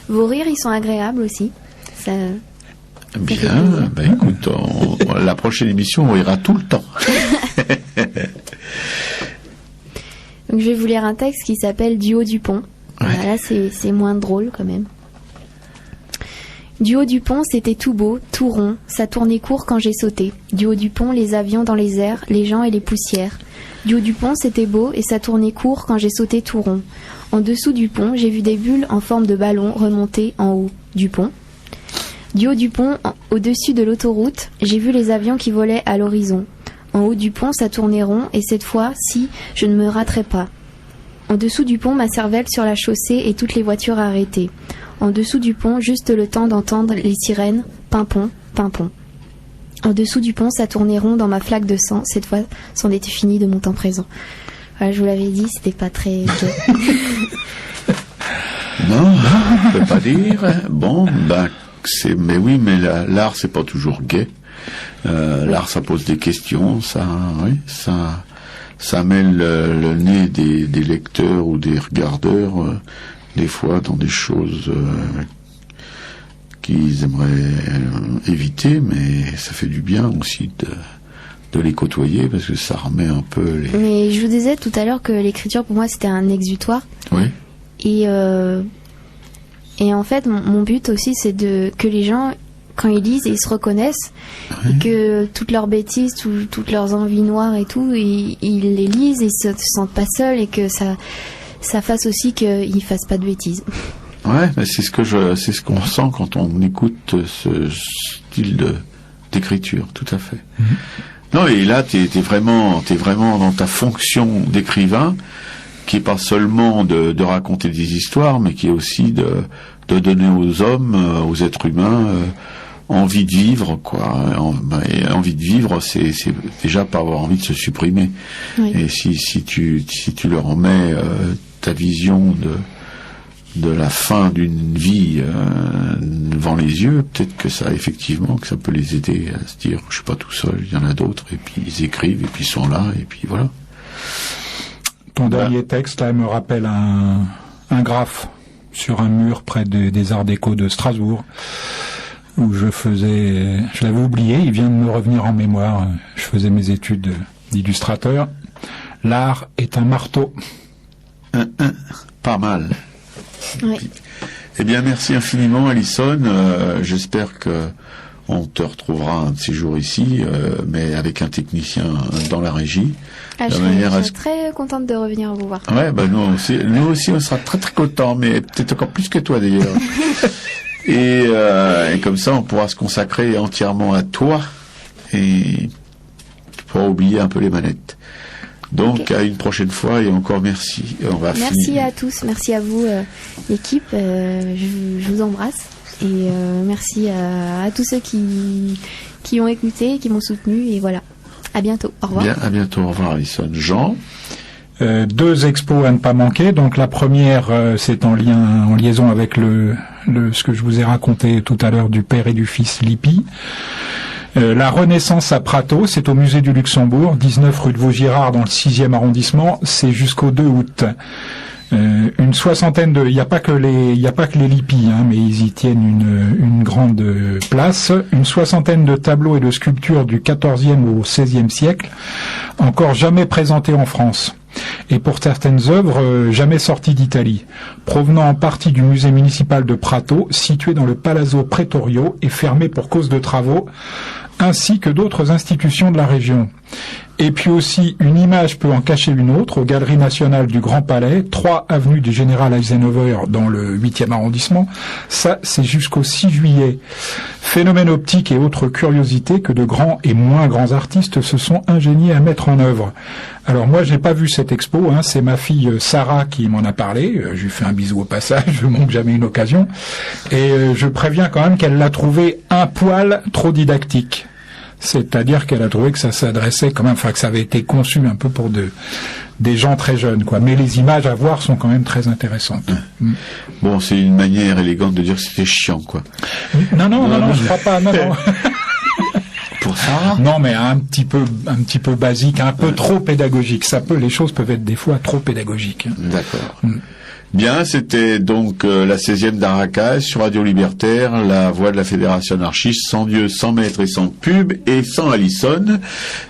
Vos rires, ils sont agréables aussi. Ça... Bien, ben écoute, la prochaine émission, on ira tout le temps. Donc je vais vous lire un texte qui s'appelle Du haut du pont. Ouais. Là, c'est moins drôle quand même. Du haut du pont, c'était tout beau, tout rond, ça tournait court quand j'ai sauté. Du haut du pont, les avions dans les airs, les gens et les poussières. Du haut du pont, c'était beau et ça tournait court quand j'ai sauté tout rond. En dessous du pont, j'ai vu des bulles en forme de ballon remonter en haut du pont. Du haut du pont, au-dessus de l'autoroute, j'ai vu les avions qui volaient à l'horizon. En haut du pont, ça tournait rond, et cette fois-ci, je ne me raterai pas. En dessous du pont, ma cervelle sur la chaussée et toutes les voitures arrêtées. En dessous du pont, juste le temps d'entendre les sirènes, pimpon, pimpon. En dessous du pont, ça tournait rond dans ma flaque de sang. Cette fois, c'en était fini de mon temps présent. Voilà, je vous l'avais dit, c'était pas très gai. Non, je peux pas dire. Bon, ben, mais oui, mais l'art, c'est pas toujours gai. L'art, ça pose des questions, ça mêle le nez des lecteurs ou des regardeurs, des fois dans des choses qu'ils aimeraient éviter, mais ça fait du bien aussi de les côtoyer, parce que ça remet un peu les... Mais je vous disais tout à l'heure que l'écriture, pour moi, c'était un exutoire. Oui. Et en fait, mon but aussi, c'est que les gens, quand ils lisent, ils se reconnaissent, et que toutes leurs bêtises, toutes leurs envies noires et tout, ils les lisent et ils se sentent pas seuls, et que ça fasse aussi qu'ils fassent pas de bêtises. Ouais, mais c'est ce qu'on ressent quand on écoute ce style d'écriture, tout à fait. Non, et là, t'es vraiment dans ta fonction d'écrivain, qui est pas seulement de raconter des histoires, mais qui est aussi de donner aux hommes, aux êtres humains, envie de vivre, quoi. Et envie de vivre, c'est déjà pas avoir envie de se supprimer. Oui. Et si tu leur en mets ta vision de la fin d'une vie devant les yeux, peut-être que ça peut les aider à se dire, je suis pas tout seul, il y en a d'autres, et puis ils écrivent, et puis ils sont là, et puis voilà. Ton dernier texte, là, me rappelle un graphe sur un mur près des Arts Déco de Strasbourg, où je l'avais oublié, il vient de me revenir en mémoire. Je faisais mes études d'illustrateur. L'art est un marteau. Pas mal. Oui. Eh bien, merci infiniment, Alison. J'espère que on te retrouvera un de ces jours ici, mais avec un technicien dans la régie. Je serais très contente de revenir vous voir. Ouais, bah nous aussi, on sera très très contents, mais peut-être encore plus que toi d'ailleurs. Et comme ça, on pourra se consacrer entièrement à toi et tu pourras oublier un peu les manettes. Donc, okay. À une prochaine fois et encore merci. Merci à tous, merci à vous, l'équipe. Je vous embrasse et merci à tous ceux qui ont écouté, qui m'ont soutenu et voilà. À bientôt. Au revoir. Bien, à bientôt. Au revoir, Alison. Jean. 2 expos à ne pas manquer. Donc la première, c'est en liaison avec ce que je vous ai raconté tout à l'heure du père et du fils Lippi. La Renaissance à Prato, c'est au musée du Luxembourg, 19 rue de Vaugirard dans le 6e arrondissement. C'est jusqu'au 2 août. Une soixantaine il n'y a pas que les Lippi, mais ils y tiennent une grande place. Une soixantaine de tableaux et de sculptures du XIVe au XVIe siècle, encore jamais présentés en France. Et pour certaines œuvres, jamais sorties d'Italie, provenant en partie du musée municipal de Prato, situé dans le Palazzo Pretorio et fermé pour cause de travaux, ainsi que d'autres institutions de la région. Et puis aussi, une image peut en cacher une autre, aux Galeries nationales du Grand Palais, 3 avenue du Général Eisenhower dans le 8e arrondissement. Ça, c'est jusqu'au 6 juillet. Phénomène optique et autres curiosités que de grands et moins grands artistes se sont ingéniés à mettre en œuvre. Alors moi, j'ai pas vu cette expo, c'est ma fille Sarah qui m'en a parlé. Je lui fais un bisou au passage, je manque jamais une occasion. Et je préviens quand même qu'elle l'a trouvé un poil trop didactique. C'est-à-dire qu'elle a trouvé que ça s'adressait quand même, que ça avait été conçu un peu pour des gens très jeunes, quoi. Mais les images à voir sont quand même très intéressantes. Bon, c'est une manière élégante de dire que c'était chiant, quoi. Non, je crois pas, non. Pour ça? Non, mais un petit peu basique, un peu trop pédagogique. Les choses peuvent être des fois trop pédagogiques. D'accord. Bien, c'était donc la 16e d'Aracas sur Radio Libertaire, la voix de la Fédération anarchiste, sans Dieu, sans maître et sans pub, et sans Alison,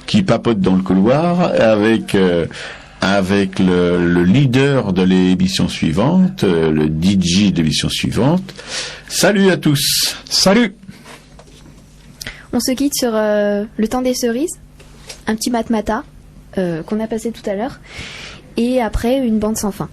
qui papote dans le couloir, avec le leader de l'émission suivante, le DJ de l'émission suivante. Salut à tous. Salut. On se quitte sur le temps des cerises, un petit matmata qu'on a passé tout à l'heure, et après une bande sans fin.